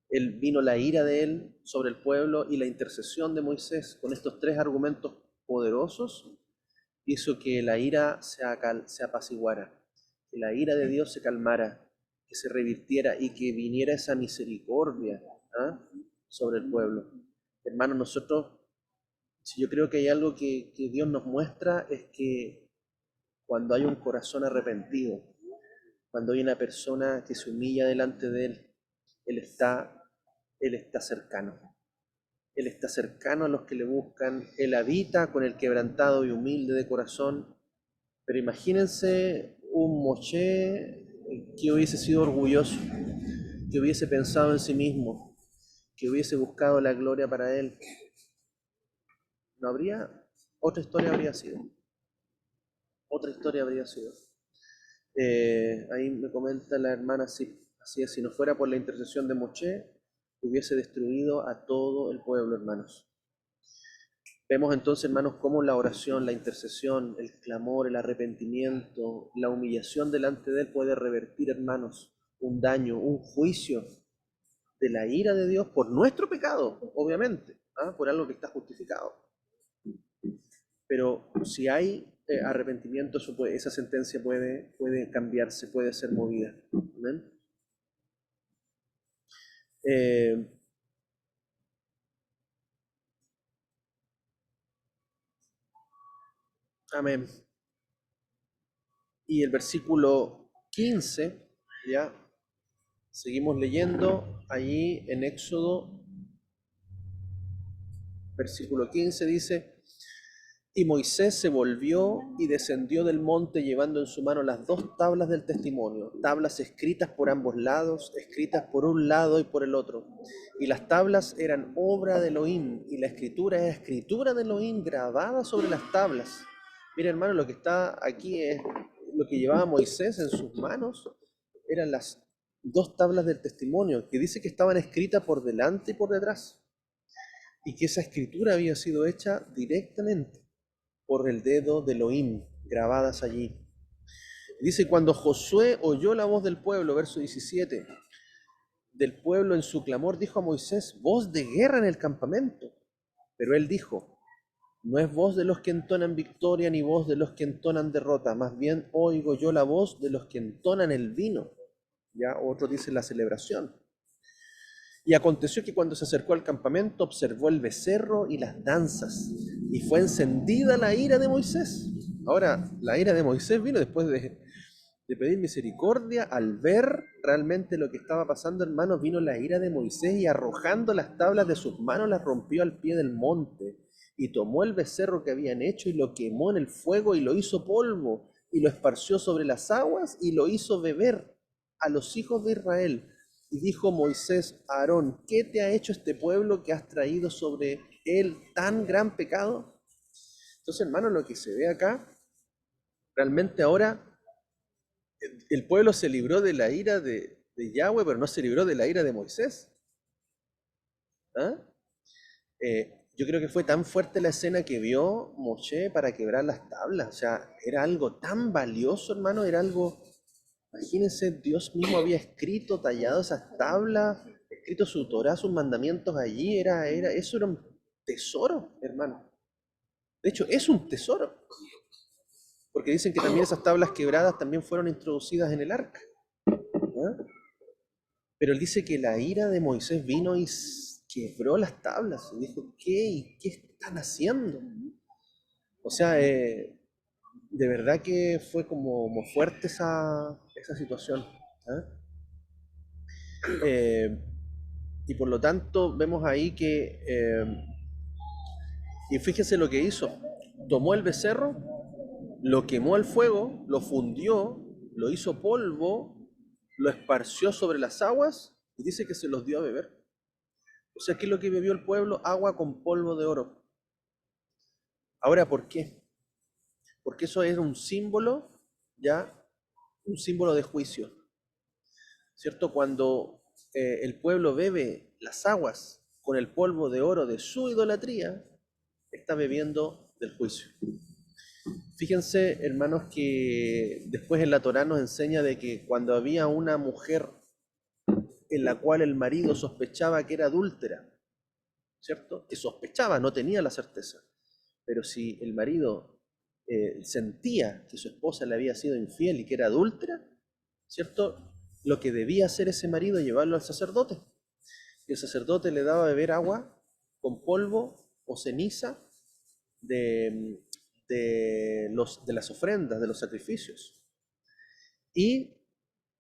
él vino la ira de él sobre el pueblo y la intercesión de Moisés con estos tres argumentos poderosos hizo que la ira se apaciguara, que la ira de Dios se calmara, que se revirtiera y que viniera esa misericordia, ¿ah?, sobre el pueblo. Hermanos, nosotros, si yo creo que hay algo que Dios nos muestra es que cuando hay un corazón arrepentido, cuando hay una persona que se humilla delante de Él, Él está, Él está cercano. Él está cercano a los que le buscan. Él habita con el quebrantado y humilde de corazón. Pero imagínense un Moshe que hubiese sido orgulloso, que hubiese pensado en sí mismo, que hubiese buscado la gloria para él. No habría, otra historia habría sido. Otra historia habría sido. Ahí me comenta la hermana, así es, si no fuera por la intercesión de Moshe, hubiese destruido a todo el pueblo, hermanos. Vemos entonces, hermanos, cómo la oración, la intercesión, el clamor, el arrepentimiento, la humillación delante de Él puede revertir, hermanos, un daño, un juicio de la ira de Dios por nuestro pecado, obviamente, por algo que está justificado. Pero si hay arrepentimiento, esa sentencia puede cambiarse, puede ser movida. ¿Amén? Amén. Y el versículo 15, ya, seguimos leyendo allí en Éxodo, versículo 15 dice, y Moisés se volvió y descendió del monte llevando en su mano las dos tablas del testimonio, tablas escritas por ambos lados, escritas por un lado y por el otro. Y las tablas eran obra de Elohim, y la escritura es escritura de Elohim grabada sobre las tablas. Mira, hermano, lo que está aquí es lo que llevaba Moisés en sus manos, eran las dos tablas del testimonio, que dice que estaban escritas por delante y por detrás, y que esa escritura había sido hecha directamente por el dedo de Elohim, grabadas allí. Dice, cuando Josué oyó la voz del pueblo, verso 17, del pueblo en su clamor, dijo a Moisés, voz de guerra en el campamento. Pero él dijo, no es voz de los que entonan victoria ni voz de los que entonan derrota, más bien oigo yo la voz de los que entonan el vino. Ya otro dice la celebración. Y aconteció que cuando se acercó al campamento observó el becerro y las danzas, y fue encendida la ira de Moisés. Ahora, la ira de Moisés vino después de pedir misericordia. Al ver realmente lo que estaba pasando, hermanos, vino la ira de Moisés y arrojando las tablas de sus manos las rompió al pie del monte. Y tomó el becerro que habían hecho y lo quemó en el fuego y lo hizo polvo y lo esparció sobre las aguas y lo hizo beber a los hijos de Israel. Y dijo Moisés a Aarón, ¿qué te ha hecho este pueblo que has traído sobre él tan gran pecado? Entonces, hermanos, lo que se ve acá, realmente ahora el pueblo se libró de la ira de Yahweh, pero no se libró de la ira de Moisés. ¿Ah? Yo creo que fue tan fuerte la escena que vio Moshe para quebrar las tablas. O sea, era algo tan valioso, hermano, era algo. Imagínense, Dios mismo había escrito, tallado esas tablas, escrito su Torá, sus mandamientos allí, eso era un tesoro, hermano. De hecho, es un tesoro, porque dicen que también esas tablas quebradas también fueron introducidas en el arca. ¿Ah? Pero él dice que la ira de Moisés vino y quebró las tablas, y dijo, ¿qué están haciendo? O sea, de verdad que fue como fuerte esa situación. ¿Ah? Y por lo tanto vemos ahí que Y fíjense lo que hizo. Tomó el becerro, lo quemó al fuego, lo fundió, lo hizo polvo, lo esparció sobre las aguas y dice que se los dio a beber. O sea, ¿qué es lo que bebió el pueblo? Agua con polvo de oro. Ahora, ¿por qué? Porque eso era un símbolo, ¿ya? Un símbolo de juicio, ¿cierto? Cuando el pueblo bebe las aguas con el polvo de oro de su idolatría, está bebiendo del juicio. Fíjense, hermanos, que después en la Torá nos enseña de que cuando había una mujer en la cual el marido sospechaba que era adúltera, ¿cierto? Que sospechaba, no tenía la certeza. Pero si el marido sentía que su esposa le había sido infiel y que era adúltera, ¿cierto? Lo que debía hacer ese marido es llevarlo al sacerdote. Y el sacerdote le daba a beber agua con polvo o ceniza de, de las ofrendas, de los sacrificios. Y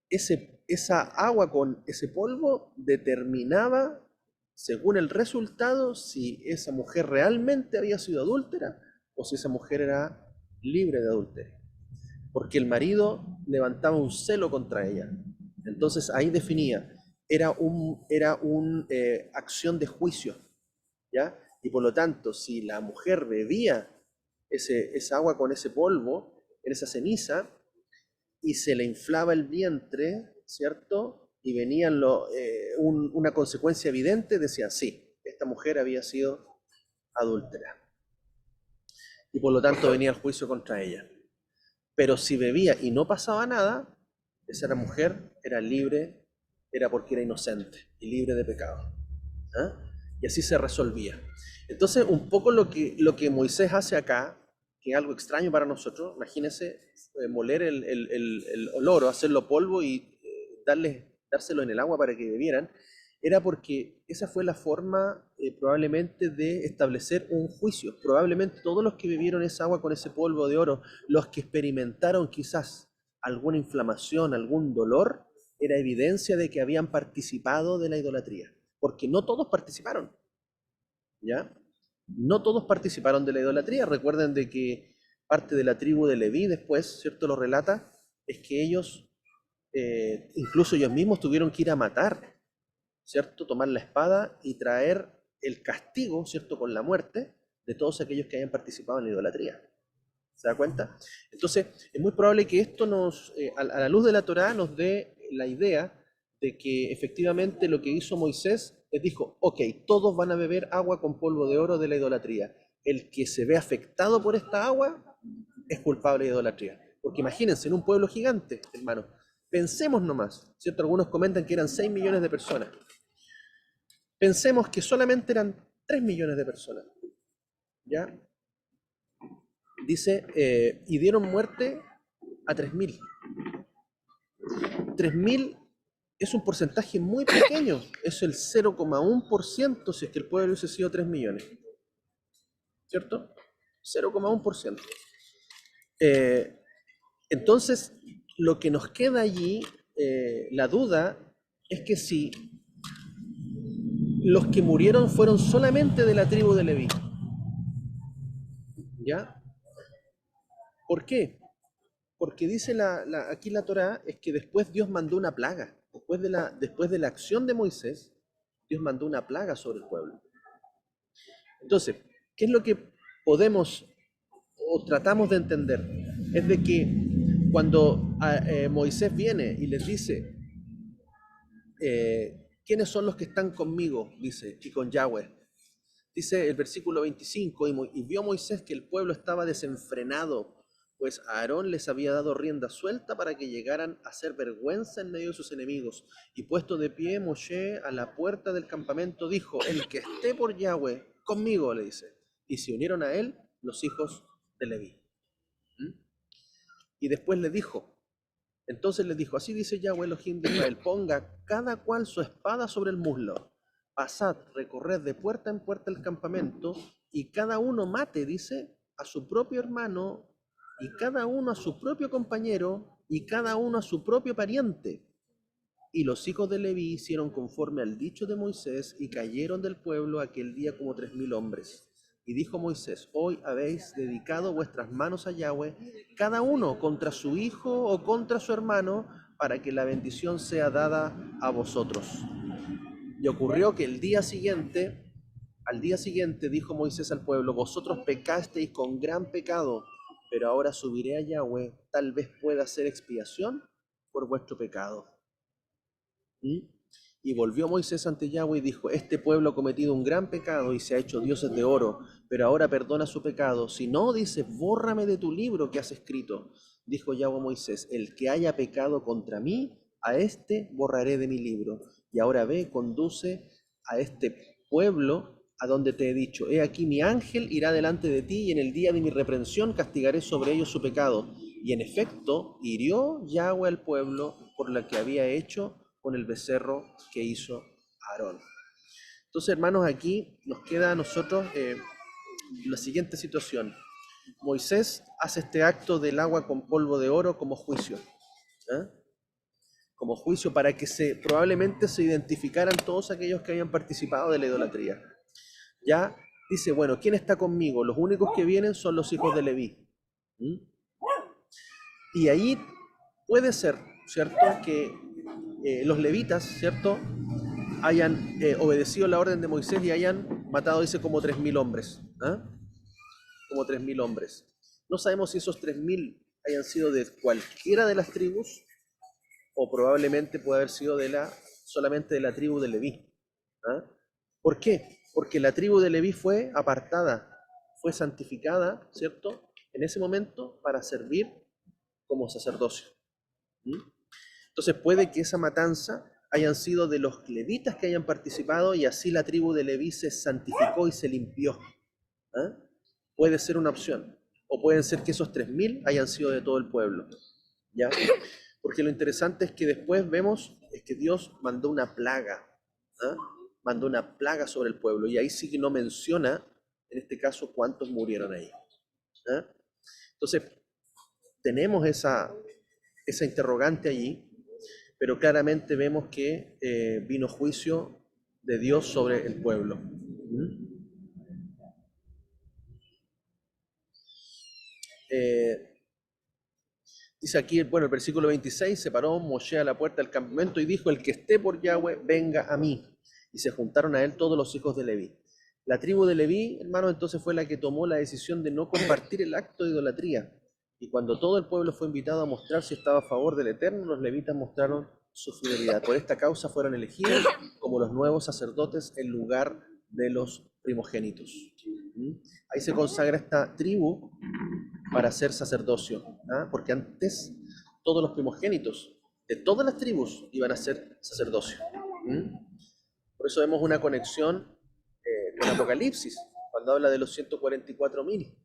esa agua con ese polvo determinaba, según el resultado, si esa mujer realmente había sido adúltera o si esa mujer era libre de adulterio. Porque el marido levantaba un celo contra ella. Entonces ahí definía, era un acción de juicio, ¿ya? Y por lo tanto, si la mujer bebía esa agua con ese polvo, en esa ceniza, y se le inflaba el vientre, ¿cierto? Y venía una consecuencia evidente, decía, sí, esta mujer había sido adúltera. Y por lo tanto venía el juicio contra ella. Pero si bebía y no pasaba nada, esa mujer era libre, era porque era inocente y libre de pecado. ¿Ah? Y así se resolvía. Entonces, un poco lo que Moisés hace acá, que es algo extraño para nosotros, imagínense moler el oro, hacerlo polvo y dárselo en el agua para que bebieran, era porque esa fue la forma probablemente de establecer un juicio. Probablemente todos los que bebieron esa agua con ese polvo de oro, los que experimentaron quizás alguna inflamación, algún dolor, era evidencia de que habían participado de la idolatría. Porque no todos participaron, ¿ya? No todos participaron de la idolatría. Recuerden de que parte de la tribu de Leví después, ¿cierto? Lo relata, es que ellos, incluso ellos mismos tuvieron que ir a matar, ¿cierto? Tomar la espada y traer el castigo, ¿cierto? Con la muerte de todos aquellos que hayan participado en la idolatría. ¿Se da cuenta? Entonces, es muy probable que esto a la luz de la Torá, nos dé la idea de que efectivamente lo que hizo Moisés es dijo, ok, todos van a beber agua con polvo de oro de la idolatría. El que se ve afectado por esta agua es culpable de idolatría. Porque imagínense, en un pueblo gigante, hermano, pensemos nomás, ¿cierto? Algunos comentan que eran 6 millones de personas. Pensemos que solamente eran 3 millones de personas, ¿ya? Dice, y dieron muerte a 3.000. 3.000 es un porcentaje muy pequeño, es el 0,1% si es que el pueblo hubiese sido 3 millones, ¿cierto? 0,1%. Entonces, lo que nos queda allí, la duda, es que si los que murieron fueron solamente de la tribu de Leví, ¿ya? ¿Por qué? Porque dice aquí la Torá es que después Dios mandó una plaga. Después de la acción de Moisés, Dios mandó una plaga sobre el pueblo. Entonces, ¿qué es lo que podemos o tratamos de entender? Es de que cuando Moisés viene y les dice, ¿quiénes son los que están conmigo? Dice, y con Yahweh. Dice el versículo 25, y vio Moisés que el pueblo estaba desenfrenado, pues a Aarón les había dado rienda suelta para que llegaran a hacer vergüenza en medio de sus enemigos. Y puesto de pie Moshe a la puerta del campamento, dijo, el que esté por Yahweh, conmigo, le dice. Y se unieron a él los hijos de Leví. Y después entonces le dijo, así dice Yahweh Elohim de Israel, ponga cada cual su espada sobre el muslo. Pasad, recorred de puerta en puerta el campamento, y cada uno mate, dice, a su propio hermano, y cada uno a su propio compañero, y cada uno a su propio pariente. Y los hijos de Leví hicieron conforme al dicho de Moisés, y cayeron del pueblo aquel día como 3.000 hombres. Y dijo Moisés, hoy habéis dedicado vuestras manos a Yahweh, cada uno contra su hijo o contra su hermano, para que la bendición sea dada a vosotros. Y ocurrió que al día siguiente dijo Moisés al pueblo, vosotros pecasteis con gran pecado, pero ahora subiré a Yahweh, tal vez pueda hacer expiación por vuestro pecado. ¿Mm? Y volvió Moisés ante Yahweh y dijo, este pueblo ha cometido un gran pecado y se ha hecho dioses de oro, pero ahora perdona su pecado. Si no, dice, bórrame de tu libro que has escrito. Dijo Yahweh a Moisés, el que haya pecado contra mí, a este borraré de mi libro. Y ahora ve, conduce a este pueblo a donde te he dicho, he aquí mi ángel irá delante de ti y en el día de mi reprensión castigaré sobre ellos su pecado. Y en efecto, hirió Yahweh al pueblo por la que había hecho con el becerro que hizo Aarón. Entonces, hermanos, aquí nos queda a nosotros la siguiente situación. Moisés hace este acto del agua con polvo de oro como juicio. ¿Eh? Como juicio para que probablemente se identificaran todos aquellos que habían participado de la idolatría. Ya dice, bueno, ¿quién está conmigo? Los únicos que vienen son los hijos de Leví. ¿Mm? Y ahí puede ser, ¿cierto?, que los levitas, ¿cierto?, hayan obedecido la orden de Moisés y hayan matado, dice, como 3.000 hombres. ¿Ah? Como 3.000 hombres. No sabemos si esos 3.000 hayan sido de cualquiera de las tribus o probablemente puede haber sido solamente de la tribu de Leví. ¿Ah? ¿Por qué? Porque la tribu de Leví fue apartada, fue santificada, ¿cierto?, en ese momento para servir como sacerdocio. ¿Mm? Entonces puede que esa matanza hayan sido de los levitas que hayan participado y así la tribu de Leví se santificó y se limpió. ¿Ah? Puede ser una opción. O pueden ser que esos 3.000 hayan sido de todo el pueblo. ¿Ya? Porque lo interesante es que después vemos es que Dios mandó una plaga. ¿Ah? Mandó una plaga sobre el pueblo. Y ahí sí que no menciona, en este caso, cuántos murieron ahí. ¿Ah? Entonces, tenemos esa interrogante allí, pero claramente vemos que vino juicio de Dios sobre el pueblo. ¿Mm? Dice aquí, bueno, el versículo 26, se paró Moshe a la puerta del campamento y dijo, el que esté por Yahweh, venga a mí. Y se juntaron a él todos los hijos de Leví. La tribu de Leví, hermano, entonces fue la que tomó la decisión de no compartir el acto de idolatría. Y cuando todo el pueblo fue invitado a mostrar si estaba a favor del Eterno, los levitas mostraron su fidelidad. Por esta causa fueron elegidos como los nuevos sacerdotes en lugar de los primogénitos. Ahí se consagra esta tribu para ser sacerdocio, ¿ah? Porque antes todos los primogénitos de todas las tribus iban a ser sacerdocio. Por eso vemos una conexión con Apocalipsis, cuando habla de los 144.000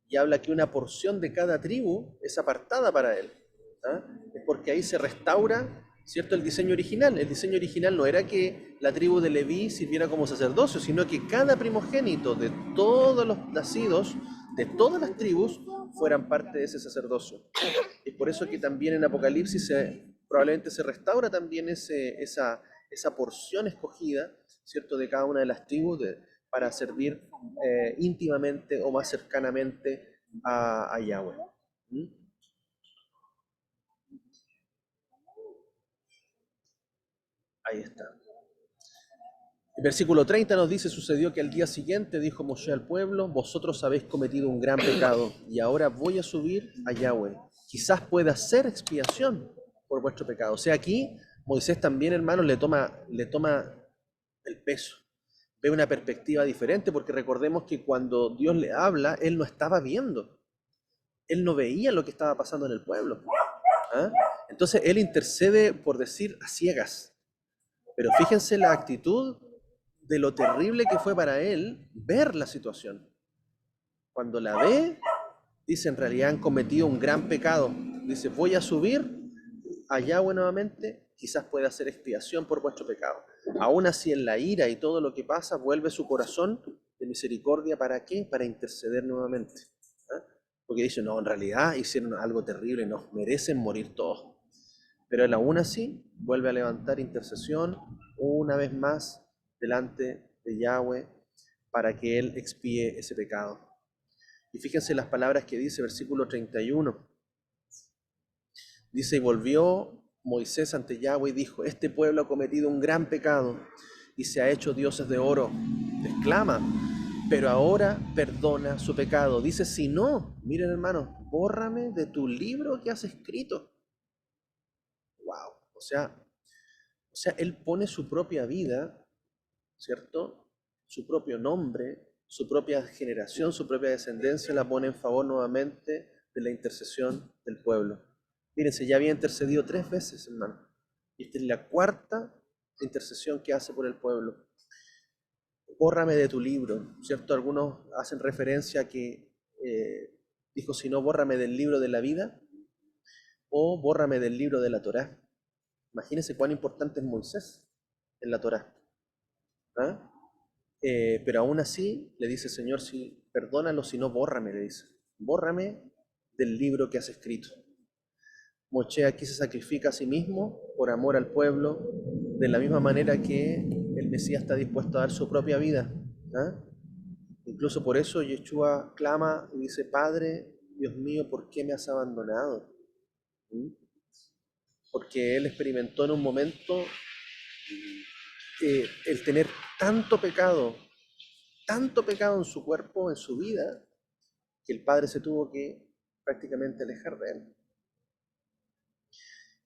y habla que una porción de cada tribu es apartada para él. ¿Ah? Es porque ahí se restaura, ¿cierto?, el diseño original. El diseño original no era que la tribu de Leví sirviera como sacerdocio, sino que cada primogénito de todos los nacidos, de todas las tribus, fueran parte de ese sacerdocio. Es por eso que también en Apocalipsis probablemente se restaura también esa porción escogida, ¿cierto?, de cada una de las tribus para servir íntimamente o más cercanamente a Yahweh. ¿Mm? Ahí está. El versículo 30 nos dice, sucedió que al día siguiente dijo Moshe al pueblo, vosotros habéis cometido un gran pecado y ahora voy a subir a Yahweh. Quizás pueda hacer expiación por vuestro pecado. O sea, aquí Moisés también, hermanos, le toma el peso. Ve una perspectiva diferente porque recordemos que cuando Dios le habla, él no estaba viendo. Él no veía lo que estaba pasando en el pueblo. ¿Ah? Entonces él intercede, por decir, a ciegas. Pero fíjense la actitud de lo terrible que fue para él ver la situación. Cuando la ve, dice, en realidad han cometido un gran pecado. Dice, voy a subir a Yahweh nuevamente, quizás pueda hacer expiación por vuestro pecado. Aún así, en la ira y todo lo que pasa, vuelve su corazón de misericordia. ¿Para qué? Para interceder nuevamente. ¿Ah? Porque dice, no, en realidad hicieron algo terrible, nos merecen morir todos. Pero él aún así vuelve a levantar intercesión una vez más delante de Yahweh para que Él expíe ese pecado. Y fíjense las palabras que dice, versículo 31. Dice, y volvió Moisés ante Yahweh y dijo, este pueblo ha cometido un gran pecado y se ha hecho dioses de oro. Exclama, pero ahora perdona su pecado. Dice, si no, miren hermanos, bórrame de tu libro que has escrito. Wow, o sea, él pone su propia vida, ¿cierto? Su propio nombre, su propia generación, su propia descendencia, la pone en favor nuevamente de la intercesión del pueblo. Mírense, ya había intercedido 3 veces, hermano. Y esta es la 4ª intercesión que hace por el pueblo. Bórrame de tu libro, ¿cierto? Algunos hacen referencia a que dijo, si no, bórrame del libro de la vida o bórrame del libro de la Torá. Imagínense cuán importante es Moisés en la Torá. ¿Ah? Pero aún así le dice, Señor, si perdónalo, si no, bórrame, le dice. Bórrame del libro que has escrito. Moshe aquí se sacrifica a sí mismo por amor al pueblo, de la misma manera que el Mesías está dispuesto a dar su propia vida. ¿Ah? Incluso por eso Yeshua clama y dice, Padre, Dios mío, ¿por qué me has abandonado? ¿Mm? Porque él experimentó en un momento el tener tanto pecado en su cuerpo, en su vida, que el Padre se tuvo que prácticamente alejar de él.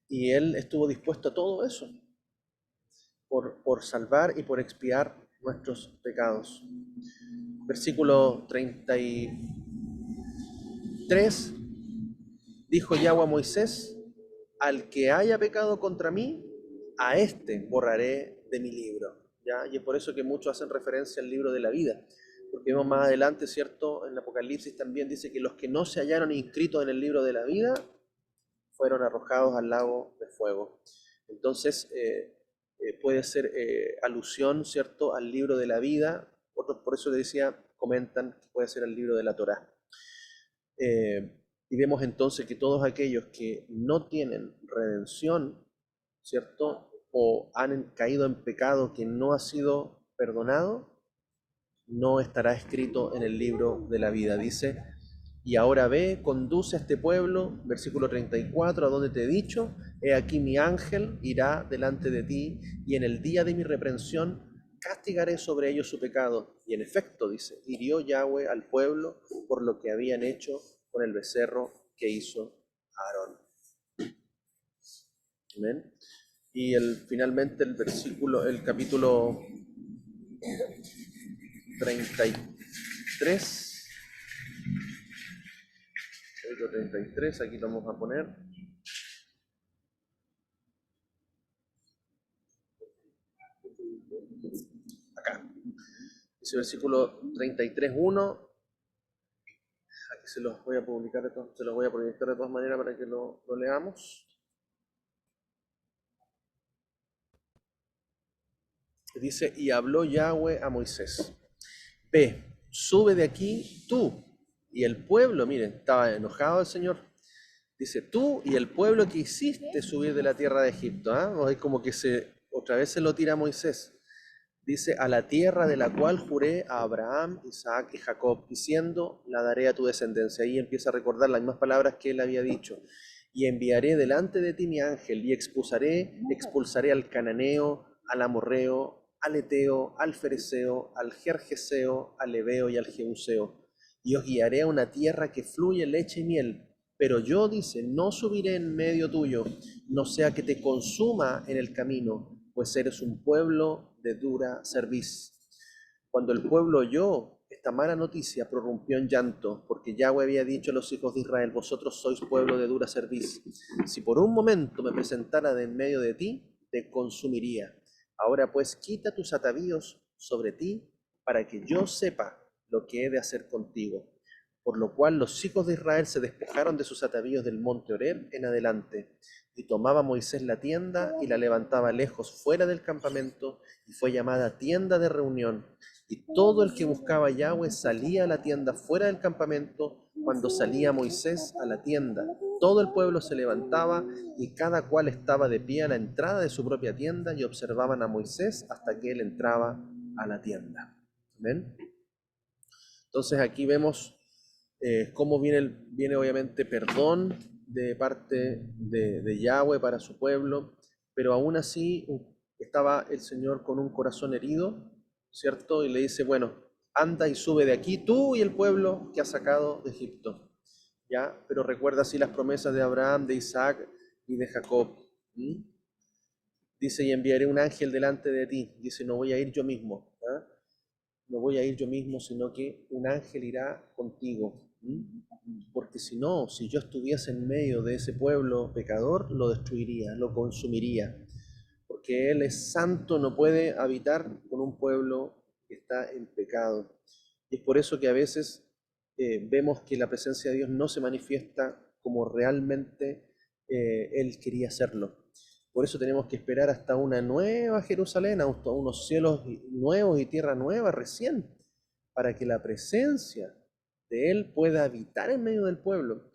Y él estuvo dispuesto a todo eso, por salvar y por expiar nuestros pecados. Versículo 33, dijo Yahweh a Moisés, al que haya pecado contra mí, a este borraré de mi libro. ¿Ya? Y es por eso que muchos hacen referencia al libro de la vida, porque vemos más adelante, ¿cierto? En el Apocalipsis también dice que los que no se hallaron inscritos en el libro de la vida fueron arrojados al lago de fuego. Entonces, puede ser alusión, ¿cierto?, al libro de la vida. Otros, por eso le decía, comentan que puede ser al libro de la Torá. Y vemos entonces que todos aquellos que no tienen redención, ¿cierto?, o han caído en pecado que no ha sido perdonado, no estará escrito en el libro de la vida. Dice, y ahora ve, conduce a este pueblo, versículo 34, a donde te he dicho, he aquí mi ángel irá delante de ti, y en el día de mi reprensión castigaré sobre ellos su pecado. Y en efecto, dice, hirió Yahweh al pueblo por lo que habían hecho con el becerro que hizo Aarón. Amén. Y finalmente el capítulo 33, aquí lo vamos a poner. Acá. Dice versículo 33:1. Aquí se los voy a publicar, se los voy a proyectar de todas maneras para que lo leamos. Dice, y habló Yahweh a Moisés, ve, sube de aquí tú y el pueblo, miren, estaba enojado el Señor, dice, tú y el pueblo que hiciste subir de la tierra de Egipto, ¿ah? Es como que otra vez se lo tira a Moisés, dice, a la tierra de la cual juré a Abraham, Isaac y Jacob, diciendo, la daré a tu descendencia. Ahí empieza a recordar las mismas palabras que él había dicho, y enviaré delante de ti mi ángel, y expulsaré al cananeo, al amorreo, al eteo, al fereceo, al gergeseo, al heveo y al jebuseo, y os guiaré a una tierra que fluye leche y miel. Pero yo, dice, no subiré en medio tuyo, no sea que te consuma en el camino, pues eres un pueblo de dura cerviz. Cuando el pueblo oyó esta mala noticia, prorrumpió en llanto, porque Yahweh había dicho a los hijos de Israel, vosotros sois pueblo de dura cerviz. Si por un momento me presentara de en medio de ti, te consumiría. Ahora pues quita tus atavíos sobre ti, para que yo sepa lo que he de hacer contigo. Por lo cual los hijos de Israel se despojaron de sus atavíos del monte Horeb en adelante. Y tomaba Moisés la tienda y la levantaba lejos fuera del campamento, y fue llamada tienda de reunión. Y todo el que buscaba a Yahweh salía a la tienda fuera del campamento cuando salía Moisés a la tienda. Todo el pueblo se levantaba y cada cual estaba de pie a la entrada de su propia tienda y observaban a Moisés hasta que él entraba a la tienda. ¿Amén? Entonces aquí vemos cómo viene obviamente perdón de parte de Yahweh para su pueblo, pero aún así estaba el Señor con un corazón herido, ¿cierto? Y le dice, bueno, anda y sube de aquí tú y el pueblo que has sacado de Egipto, ¿ya? Pero recuerda así las promesas de Abraham, de Isaac y de Jacob. ¿Mm? Dice, y enviaré un ángel delante de ti. Dice, no voy a ir yo mismo, ¿ah? No voy a ir yo mismo, sino que un ángel irá contigo. Porque si no, si yo estuviese en medio de ese pueblo pecador, lo destruiría, lo consumiría. Porque Él es santo, no puede habitar con un pueblo que está en pecado. Y es por eso que a veces vemos que la presencia de Dios no se manifiesta como realmente Él quería hacerlo. Por eso tenemos que esperar hasta una nueva Jerusalén, hasta unos cielos nuevos y tierra nueva recién, para que la presencia de Él pueda habitar en medio del pueblo.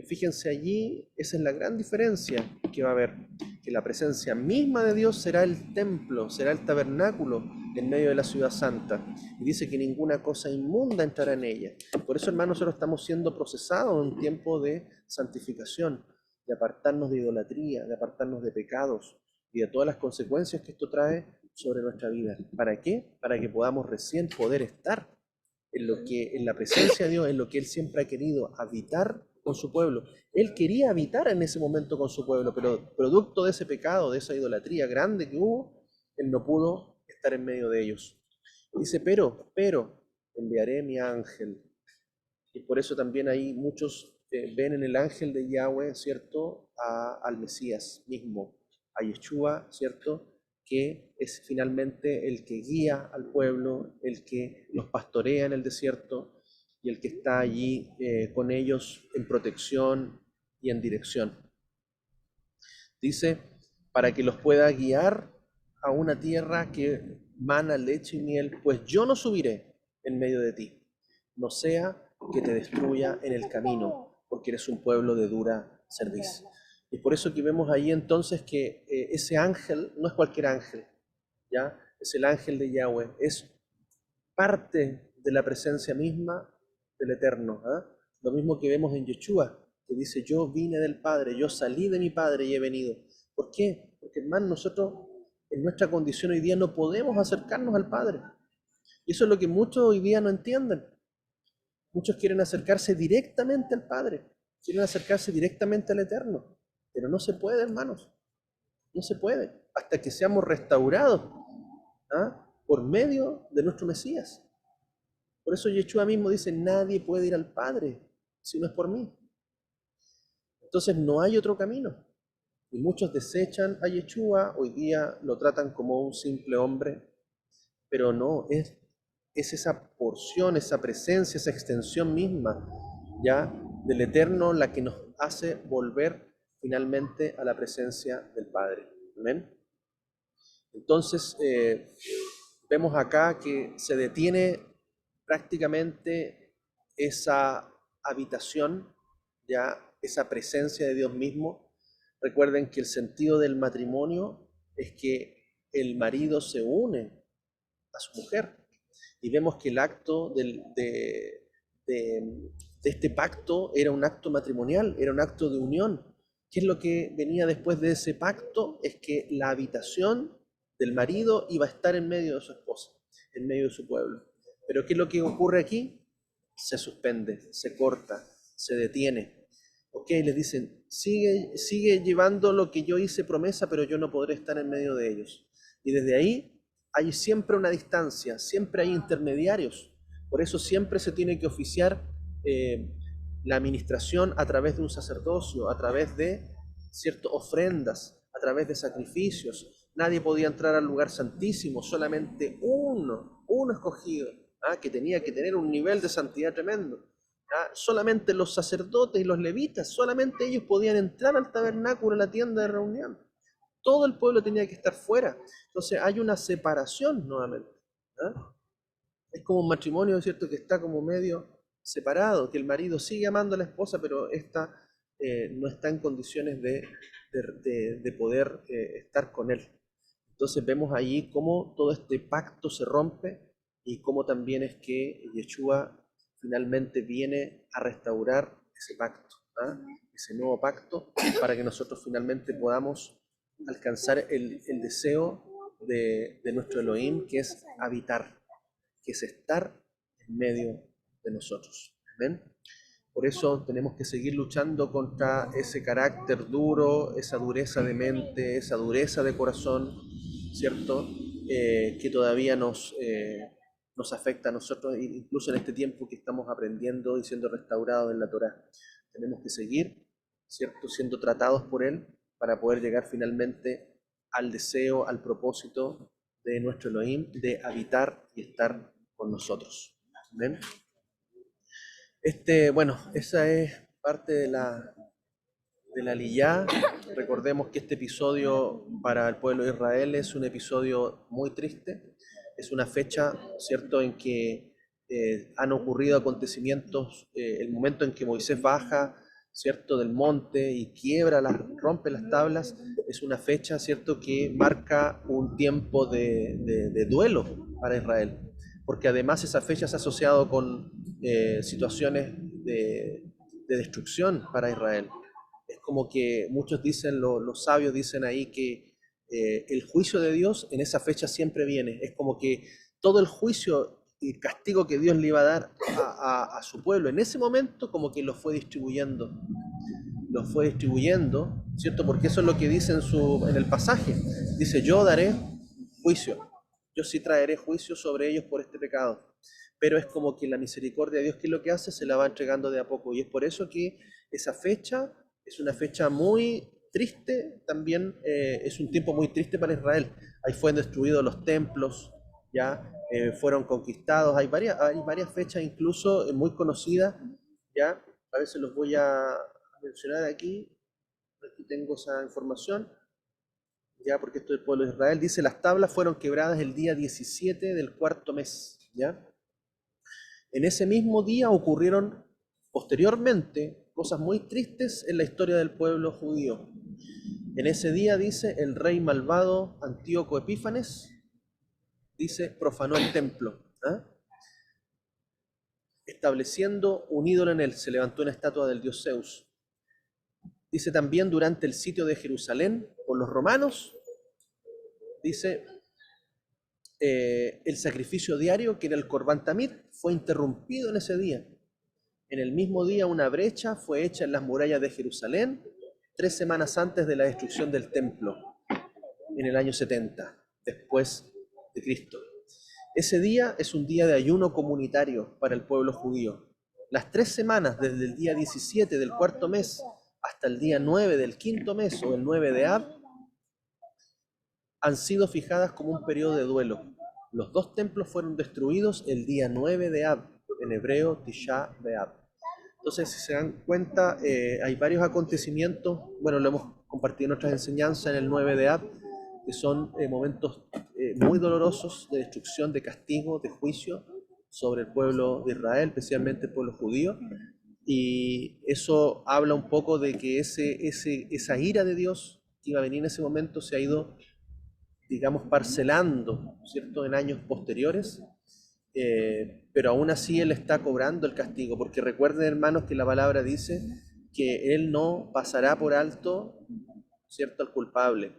Fíjense allí, esa es la gran diferencia que va a haber, que la presencia misma de Dios será el templo, será el tabernáculo en medio de la ciudad santa. Y dice que ninguna cosa inmunda entrará en ella. Por eso, hermanos, nosotros estamos siendo procesados en un tiempo de santificación, de apartarnos de idolatría, de apartarnos de pecados y de todas las consecuencias que esto trae sobre nuestra vida. ¿Para qué? Para que podamos recién poder estar en la presencia de Dios, en lo que Él siempre ha querido, habitar con su pueblo. Él quería habitar en ese momento con su pueblo, pero producto de ese pecado, de esa idolatría grande que hubo, Él no pudo estar en medio de ellos. Dice, pero, enviaré mi ángel. Y por eso también ahí muchos ven en el ángel de Yahweh, ¿cierto? Al Mesías mismo, a Yeshua, ¿cierto? Que es finalmente el que guía al pueblo, el que los pastorea en el desierto y el que está allí con ellos en protección y en dirección. Dice, para que los pueda guiar a una tierra que mana leche y miel, pues yo no subiré en medio de ti, no sea que te destruya en el camino, porque eres un pueblo de dura cerviz. Y por eso que vemos ahí entonces que ese ángel no es cualquier ángel, ¿ya? Es el ángel de Yahweh, es parte de la presencia misma del Eterno. ¿Ah? Lo mismo que vemos en Yeshua, que dice, yo vine del Padre, yo salí de mi Padre y he venido. ¿Por qué? Porque, hermano, nosotros en nuestra condición hoy día no podemos acercarnos al Padre. Y eso es lo que muchos hoy día no entienden. Muchos quieren acercarse directamente al Padre, quieren acercarse directamente al Eterno, pero no se puede, hermanos, no se puede, hasta que seamos restaurados, ¿ah? Por medio de nuestro Mesías. Por eso Yeshua mismo dice, nadie puede ir al Padre si no es por mí. Entonces no hay otro camino. Y muchos desechan a Yeshua, hoy día lo tratan como un simple hombre, pero no, es esa porción, esa presencia, esa extensión misma, ya, del Eterno la que nos hace volver finalmente a la presencia del Padre. ¿Amén? Entonces, vemos acá que se detiene prácticamente esa habitación, ya esa presencia de Dios mismo. Recuerden que el sentido del matrimonio es que el marido se une a su mujer. Y vemos que el acto de este pacto era un acto matrimonial, era un acto de unión. ¿Qué es lo que venía después de ese pacto? Es que la habitación del marido iba a estar en medio de su esposa, en medio de su pueblo. Pero ¿qué es lo que ocurre aquí? Se suspende, se corta, se detiene. Ok, les dicen, sigue llevando lo que yo hice promesa, pero yo no podré estar en medio de ellos. Y desde ahí hay siempre una distancia, siempre hay intermediarios. Por eso siempre se tiene que oficiar la administración a través de un sacerdocio, a través de ciertas ofrendas, a través de sacrificios. Nadie podía entrar al lugar santísimo, solamente uno escogido, que tenía que tener un nivel de santidad tremendo. Solamente los sacerdotes y los levitas, solamente ellos podían entrar al tabernáculo, a la tienda de reunión. Todo el pueblo tenía que estar fuera. Entonces hay una separación nuevamente. ¿Ah? Es como un matrimonio, ¿cierto?, que está como medio separado, que el marido sigue amando a la esposa, pero esta no está en condiciones de poder estar con él. Entonces vemos allí cómo todo este pacto se rompe y cómo también es que Yeshua finalmente viene a restaurar ese pacto, ¿ah? Ese nuevo pacto, para que nosotros finalmente podamos alcanzar el deseo de nuestro Elohim, que es habitar, que es estar en medio de nosotros. ¿Amén? Por eso tenemos que seguir luchando contra ese carácter duro, esa dureza de mente, esa dureza de corazón, ¿cierto? Que todavía nos afecta a nosotros, incluso en este tiempo que estamos aprendiendo y siendo restaurados en la Torá. Tenemos que seguir, ¿cierto?, siendo tratados por Él para poder llegar finalmente al deseo, al propósito de nuestro Elohim, de habitar y estar con nosotros. ¿Amén? Bueno, esa es parte de la Liyá. Recordemos que este episodio para el pueblo de Israel es un episodio muy triste. Es una fecha, ¿cierto?, en que han ocurrido acontecimientos, el momento en que Moisés baja, ¿cierto?, del monte y rompe las tablas, es una fecha, ¿cierto?, que marca un tiempo de duelo para Israel, porque además esa fecha se ha asociado con situaciones de destrucción para Israel. Es como que muchos dicen, los sabios dicen ahí que el juicio de Dios en esa fecha siempre viene. Es como que todo el juicio y castigo que Dios le iba a dar a su pueblo en ese momento, como que lo fue distribuyendo. Lo fue distribuyendo, ¿cierto? Porque eso es lo que dice en el pasaje. Dice, yo daré juicio. Yo sí traeré juicio sobre ellos por este pecado. Pero es como que la misericordia de Dios, ¿qué es lo que hace? Se la va entregando de a poco. Y es por eso que esa fecha es una fecha muy triste, también es un tiempo muy triste para Israel. Ahí fueron destruidos los templos, ya fueron conquistados. Hay varias fechas incluso muy conocidas, ya. A veces los voy a mencionar aquí. Aquí tengo esa información, ya, porque esto del pueblo de Israel. Dice, las tablas fueron quebradas el día 17 del cuarto mes, ya. En ese mismo día ocurrieron posteriormente cosas muy tristes en la historia del pueblo judío. En ese día, dice, el rey malvado Antíoco Epífanes, dice, profanó el templo, ¿ah?, estableciendo un ídolo en él. Se levantó una estatua del dios Zeus. Dice también, durante el sitio de Jerusalén por los romanos, dice, el sacrificio diario, que era el Corbán Tamid, fue interrumpido en ese día. En el mismo día una brecha fue hecha en las murallas de Jerusalén, 3 semanas antes de la destrucción del templo, en el año 70, después de Cristo. Ese día es un día de ayuno comunitario para el pueblo judío. Las 3 semanas, desde el día 17 del cuarto mes hasta el día 9 del quinto mes, o el 9 de Ab, han sido fijadas como un periodo de duelo. Los 2 templos fueron destruidos el día 9 de Ab, en hebreo Tisha B'Av. Entonces, si se dan cuenta, hay varios acontecimientos, bueno, lo hemos compartido en nuestras enseñanzas en el 9 de Ab, que son momentos muy dolorosos de destrucción, de castigo, de juicio sobre el pueblo de Israel, especialmente el pueblo judío. Y eso habla un poco de que esa ira de Dios que iba a venir en ese momento se ha ido, digamos, parcelando, ¿cierto?, en años posteriores, pero aún así Él está cobrando el castigo, porque recuerden, hermanos, que la palabra dice que Él no pasará por alto, ¿cierto?, al culpable,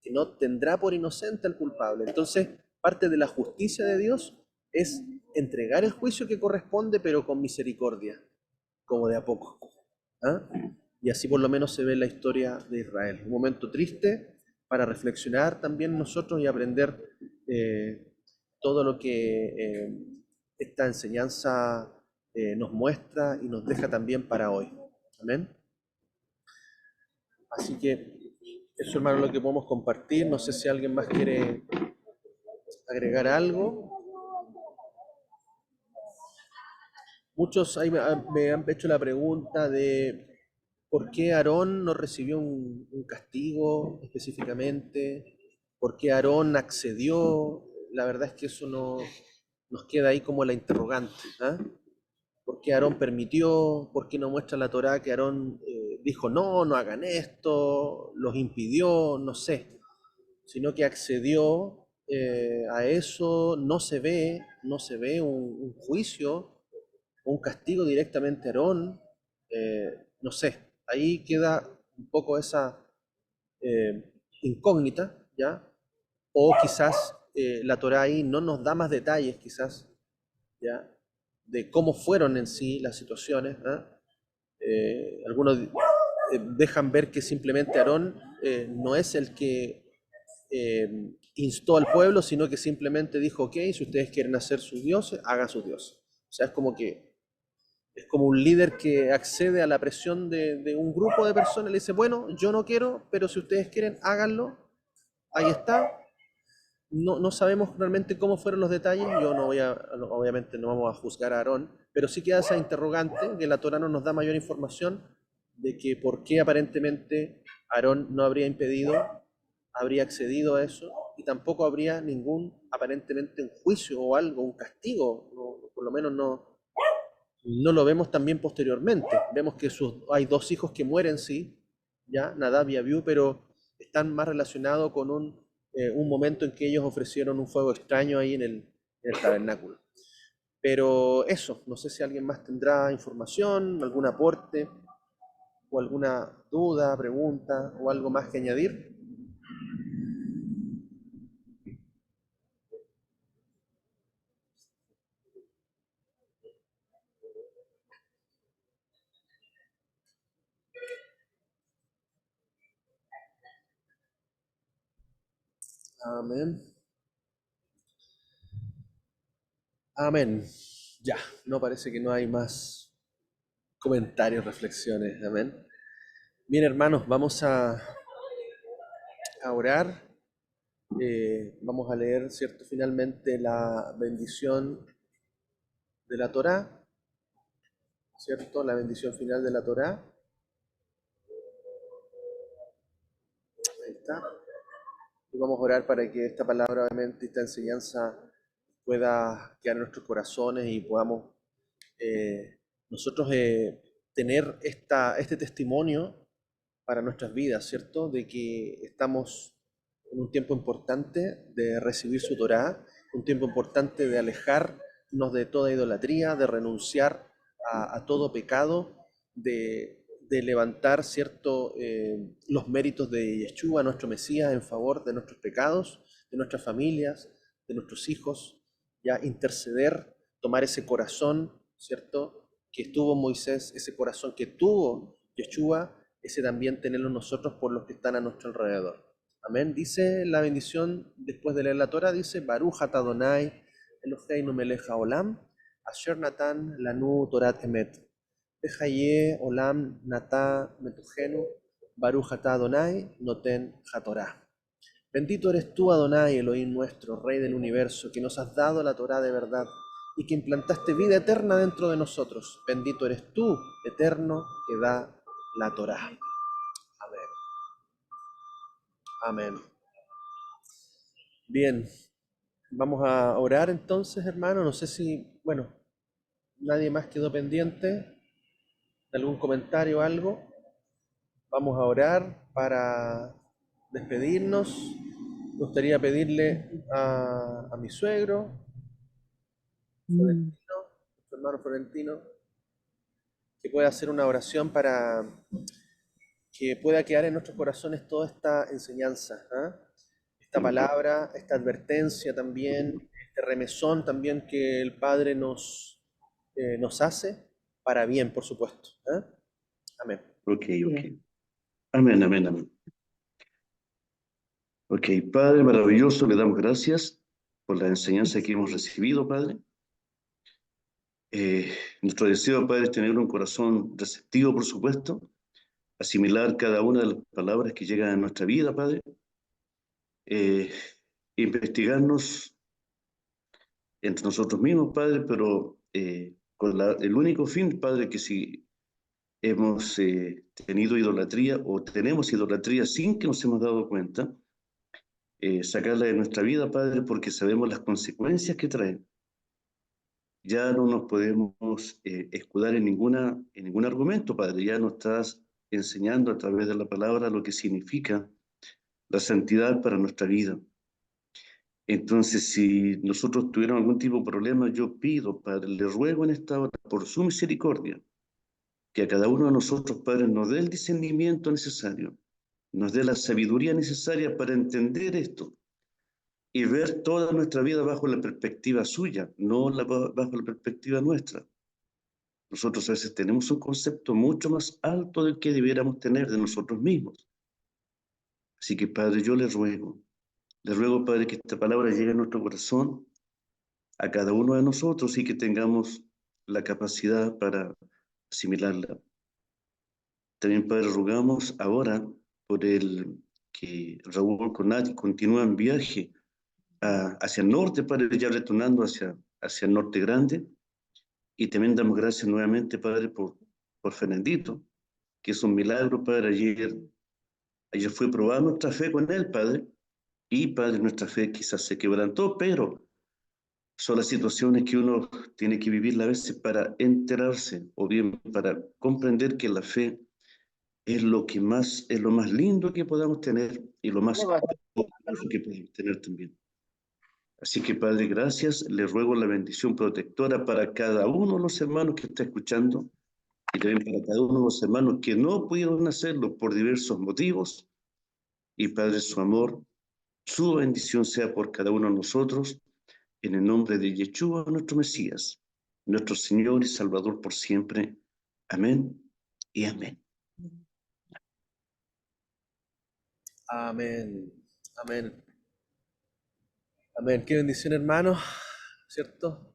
que no tendrá por inocente al culpable. Entonces, parte de la justicia de Dios es entregar el juicio que corresponde, pero con misericordia, como de a poco, ¿ah? Y así por lo menos se ve en la historia de Israel. Un momento triste para reflexionar también nosotros y aprender todo lo que esta enseñanza nos muestra y nos deja también para hoy. Amén. Así que eso, hermano, es lo que podemos compartir. No sé si alguien más quiere agregar algo. Muchos ahí me han hecho la pregunta de por qué Aarón no recibió un castigo específicamente, por qué Aarón accedió. La verdad es que eso nos queda ahí como la interrogante, ¿ah? ¿Por qué Aarón permitió? ¿Por qué no muestra la Torá que Aarón dijo no hagan esto, los impidió? No sé, sino que accedió a eso, no se ve un juicio o un castigo directamente a Aarón. No sé, ahí queda un poco esa incógnita, ¿ya? O quizás la Torá ahí no nos da más detalles, quizás, ¿ya? De cómo fueron en sí las situaciones, ¿ah? Algunos dejan ver que simplemente Aarón no es el que instó al pueblo, sino que simplemente dijo, ok, si ustedes quieren hacer sus dioses, hagan sus dioses. O sea, es como un líder que accede a la presión de un grupo de personas y le dice, bueno, yo no quiero, pero si ustedes quieren, háganlo. Ahí está. No sabemos realmente cómo fueron los detalles. Yo no voy a, obviamente no vamos a juzgar a Aarón, pero sí queda esa interrogante que la Torá no nos da mayor información de que por qué aparentemente Aarón no habría impedido, habría accedido a eso y tampoco habría ningún aparentemente un juicio o algo, un castigo, por lo menos no lo vemos también posteriormente. Vemos que hay dos hijos que mueren, sí, ya, Nadab y Abiú, pero están más relacionados con un momento en que ellos ofrecieron un fuego extraño ahí en el tabernáculo. Pero eso, no sé si alguien más tendrá información, algún aporte o alguna duda, pregunta o algo más que añadir. Amén. Amén. Ya, no parece que no hay más comentarios, reflexiones. Amén. Bien, hermanos, vamos a orar. Vamos a leer, ¿cierto? Finalmente la bendición de la Torá, ¿cierto? La bendición final de la Torá. Ahí está. Y vamos a orar para que esta palabra, obviamente, esta enseñanza pueda quedar en nuestros corazones y podamos nosotros tener este testimonio para nuestras vidas, ¿cierto? De que estamos en un tiempo importante de recibir su Torá, un tiempo importante de alejarnos de toda idolatría, de renunciar a todo pecado, de levantar, ¿cierto? Los méritos de Yeshua, nuestro Mesías, en favor de nuestros pecados, de nuestras familias, de nuestros hijos, ya interceder, tomar ese corazón, ¿cierto? Que estuvo Moisés, ese corazón que tuvo Yeshua, ese también tenerlo nosotros por los que están a nuestro alrededor. Amén. Dice la bendición después de leer la Torah, dice, Baruch atah Adonai, Eloheinu melech haolam, asher natan lanu torat emet. Behaye olam natá metujenu, Baruch atah Adonai, noten hatorah. Bendito eres tú, Adonai, Elohim nuestro, Rey del universo, que nos has dado la Torá de verdad y que implantaste vida eterna dentro de nosotros. Bendito eres tú, eterno, que da la Torá. Amén. Amén. Bien, vamos a orar entonces, hermano. No sé si, bueno, nadie más quedó pendiente de algún comentario o algo. Vamos a orar para despedirnos. Me gustaría pedirle a mi suegro, Florentino, nuestro hermano Florentino, que pueda hacer una oración para que pueda quedar en nuestros corazones toda esta enseñanza, ¿ah? Esta palabra, esta advertencia también, este remesón también que el Padre nos hace para bien, por supuesto. ¿Ah? Amén. Ok, ok. Amén, amén, amén. Ok, Padre maravilloso, le damos gracias por la enseñanza que hemos recibido, Padre. Nuestro deseo, Padre, es tener un corazón receptivo, por supuesto, asimilar cada una de las palabras que llegan a nuestra vida, Padre, eh, investigarnos entre nosotros mismos, Padre, pero con el único fin, Padre, que si hemos tenido idolatría o tenemos idolatría sin que nos hemos dado cuenta, sacarla de nuestra vida, Padre, porque sabemos las consecuencias que trae. Ya no nos podemos escudar en ningún argumento, Padre. Ya nos estás enseñando a través de la palabra lo que significa la santidad para nuestra vida. Entonces, si nosotros tuviéramos algún tipo de problema, yo pido, Padre, le ruego en esta hora, por su misericordia, que a cada uno de nosotros, Padre, nos dé el discernimiento necesario, nos dé la sabiduría necesaria para entender esto y ver toda nuestra vida bajo la perspectiva suya, no bajo la perspectiva nuestra. Nosotros a veces tenemos un concepto mucho más alto del que debiéramos tener de nosotros mismos. Así que, Padre, yo le ruego, Padre, que esta palabra llegue a nuestro corazón, a cada uno de nosotros, y que tengamos la capacidad para asimilarla. También, Padre, rogamos ahora por el que Raúl Conati continúa en viaje hacia el norte, Padre, ya retornando hacia el norte grande. Y también damos gracias nuevamente, Padre, por Fernandito, que es un milagro, Padre. Ayer fue probada nuestra fe con él, Padre, y, Padre, nuestra fe quizás se quebrantó, pero son las situaciones que uno tiene que vivir a veces para enterarse, o bien para comprender que la fe es lo más lindo que podamos tener y lo más poderoso que podemos tener también. Así que, Padre, gracias. Le ruego la bendición protectora para cada uno de los hermanos que está escuchando, y también para cada uno de los hermanos que no pudieron hacerlo por diversos motivos. Y, Padre, su amor, su bendición sea por cada uno de nosotros, en el nombre de Yeshua, nuestro Mesías, nuestro Señor y Salvador por siempre. Amén y amén. Amén. Amén. Amén. Qué bendición, hermano, ¿cierto?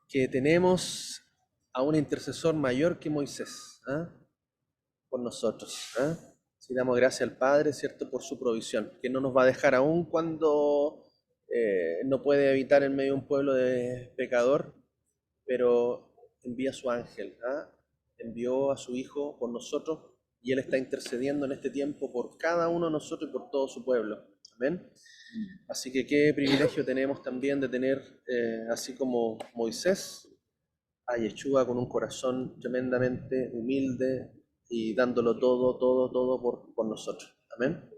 Que tenemos a un intercesor mayor que Moisés, ¿ah? Por nosotros, ¿ah? Sí, damos gracias al Padre, ¿cierto? Por su provisión, que no nos va a dejar aún cuando no puede habitar en medio de un pueblo de pecador, pero envía a su ángel, ¿ah? Envió a su Hijo por nosotros, y Él está intercediendo en este tiempo por cada uno de nosotros y por todo su pueblo. Amén. Así que qué privilegio tenemos también de tener, así como Moisés, a Yeshua con un corazón tremendamente humilde y dándolo todo por nosotros. Amén.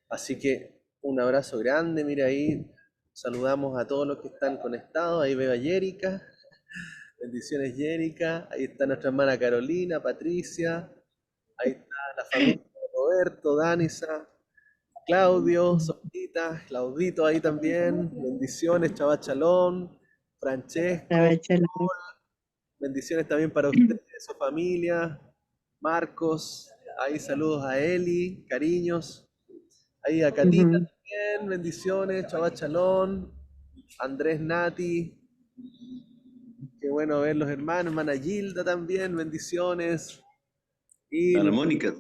Así que un abrazo grande, mira ahí, saludamos a todos los que están conectados, ahí veo a Yérica, bendiciones Yérica, ahí está nuestra hermana Carolina, Patricia, ahí está la familia de Roberto, Danisa, Claudio, Sofita, Claudito ahí también, bendiciones, Shabbat Shalom, Francesco, bendiciones también para ustedes, su familia, Marcos, ahí saludos a Eli, cariños, ahí a Catita también, bendiciones, Shabbat Shalom, Andrés Nati, qué bueno ver los hermanos, hermana Gilda también, bendiciones, y Ana Mónica.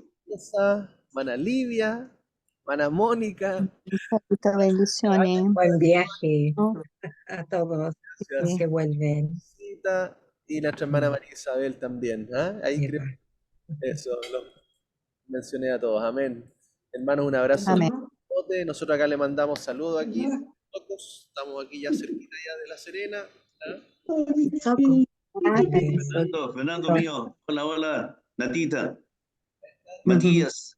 hermana Livia, hermana Mónica. Muchas bendiciones. Buen viaje ¿No? a todos los Gracias. que vuelven. Y nuestra hermana María Isabel también. ¿Ah? Ahí creo eso, lo mencioné a todos. Amén. Hermanos, un abrazo. Amén. Nosotros acá le mandamos saludos aquí. Estamos aquí ya cerquita ya de La Serena. ¿Ah? Fernando mío. Hola, hola. Natita. Matías.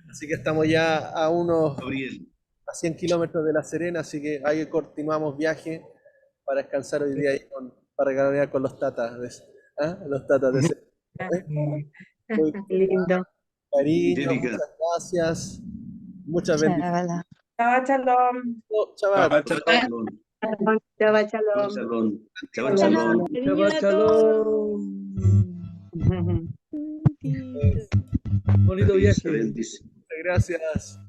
Así que estamos ya a Gabriel. a 100 kilómetros de La Serena, así que ahí continuamos viaje para descansar hoy día ahí para regalar con los tatas. Los tatas de Serena. Muy Lindo. cariño, Angélica. muchas gracias. Muchas bendiciones. Chavala. Shabbat shalom. Chaval. Shabbat shalom. Shabbat shalom. Shabbat shalom. Bonito viaje. Bendice. Gracias.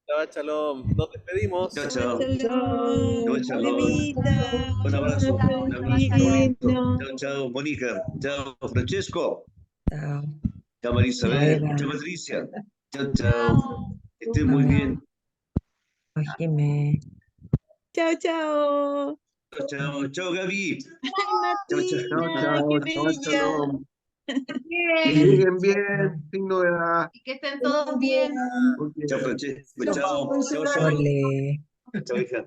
Shabbat shalom. Nos despedimos. Chao, chao. Shalom. Shabbat shalom. Un abrazo. Un abrazo. Chao, chao, Mónica. Chao, Francesco. Chao. Chao, María Isabel. Chao. Chao, Patricia. Chao, chao. Que estén muy bien. Jimé. Chao, chao. Chao, chao. Chao, Gaby. Chao, Chao, chao, shalom. Que lleguen bien, sin novedad. Y que estén todos bien. Chao, Francesco. Chao. Chao, chao. Ole. Chao, hija.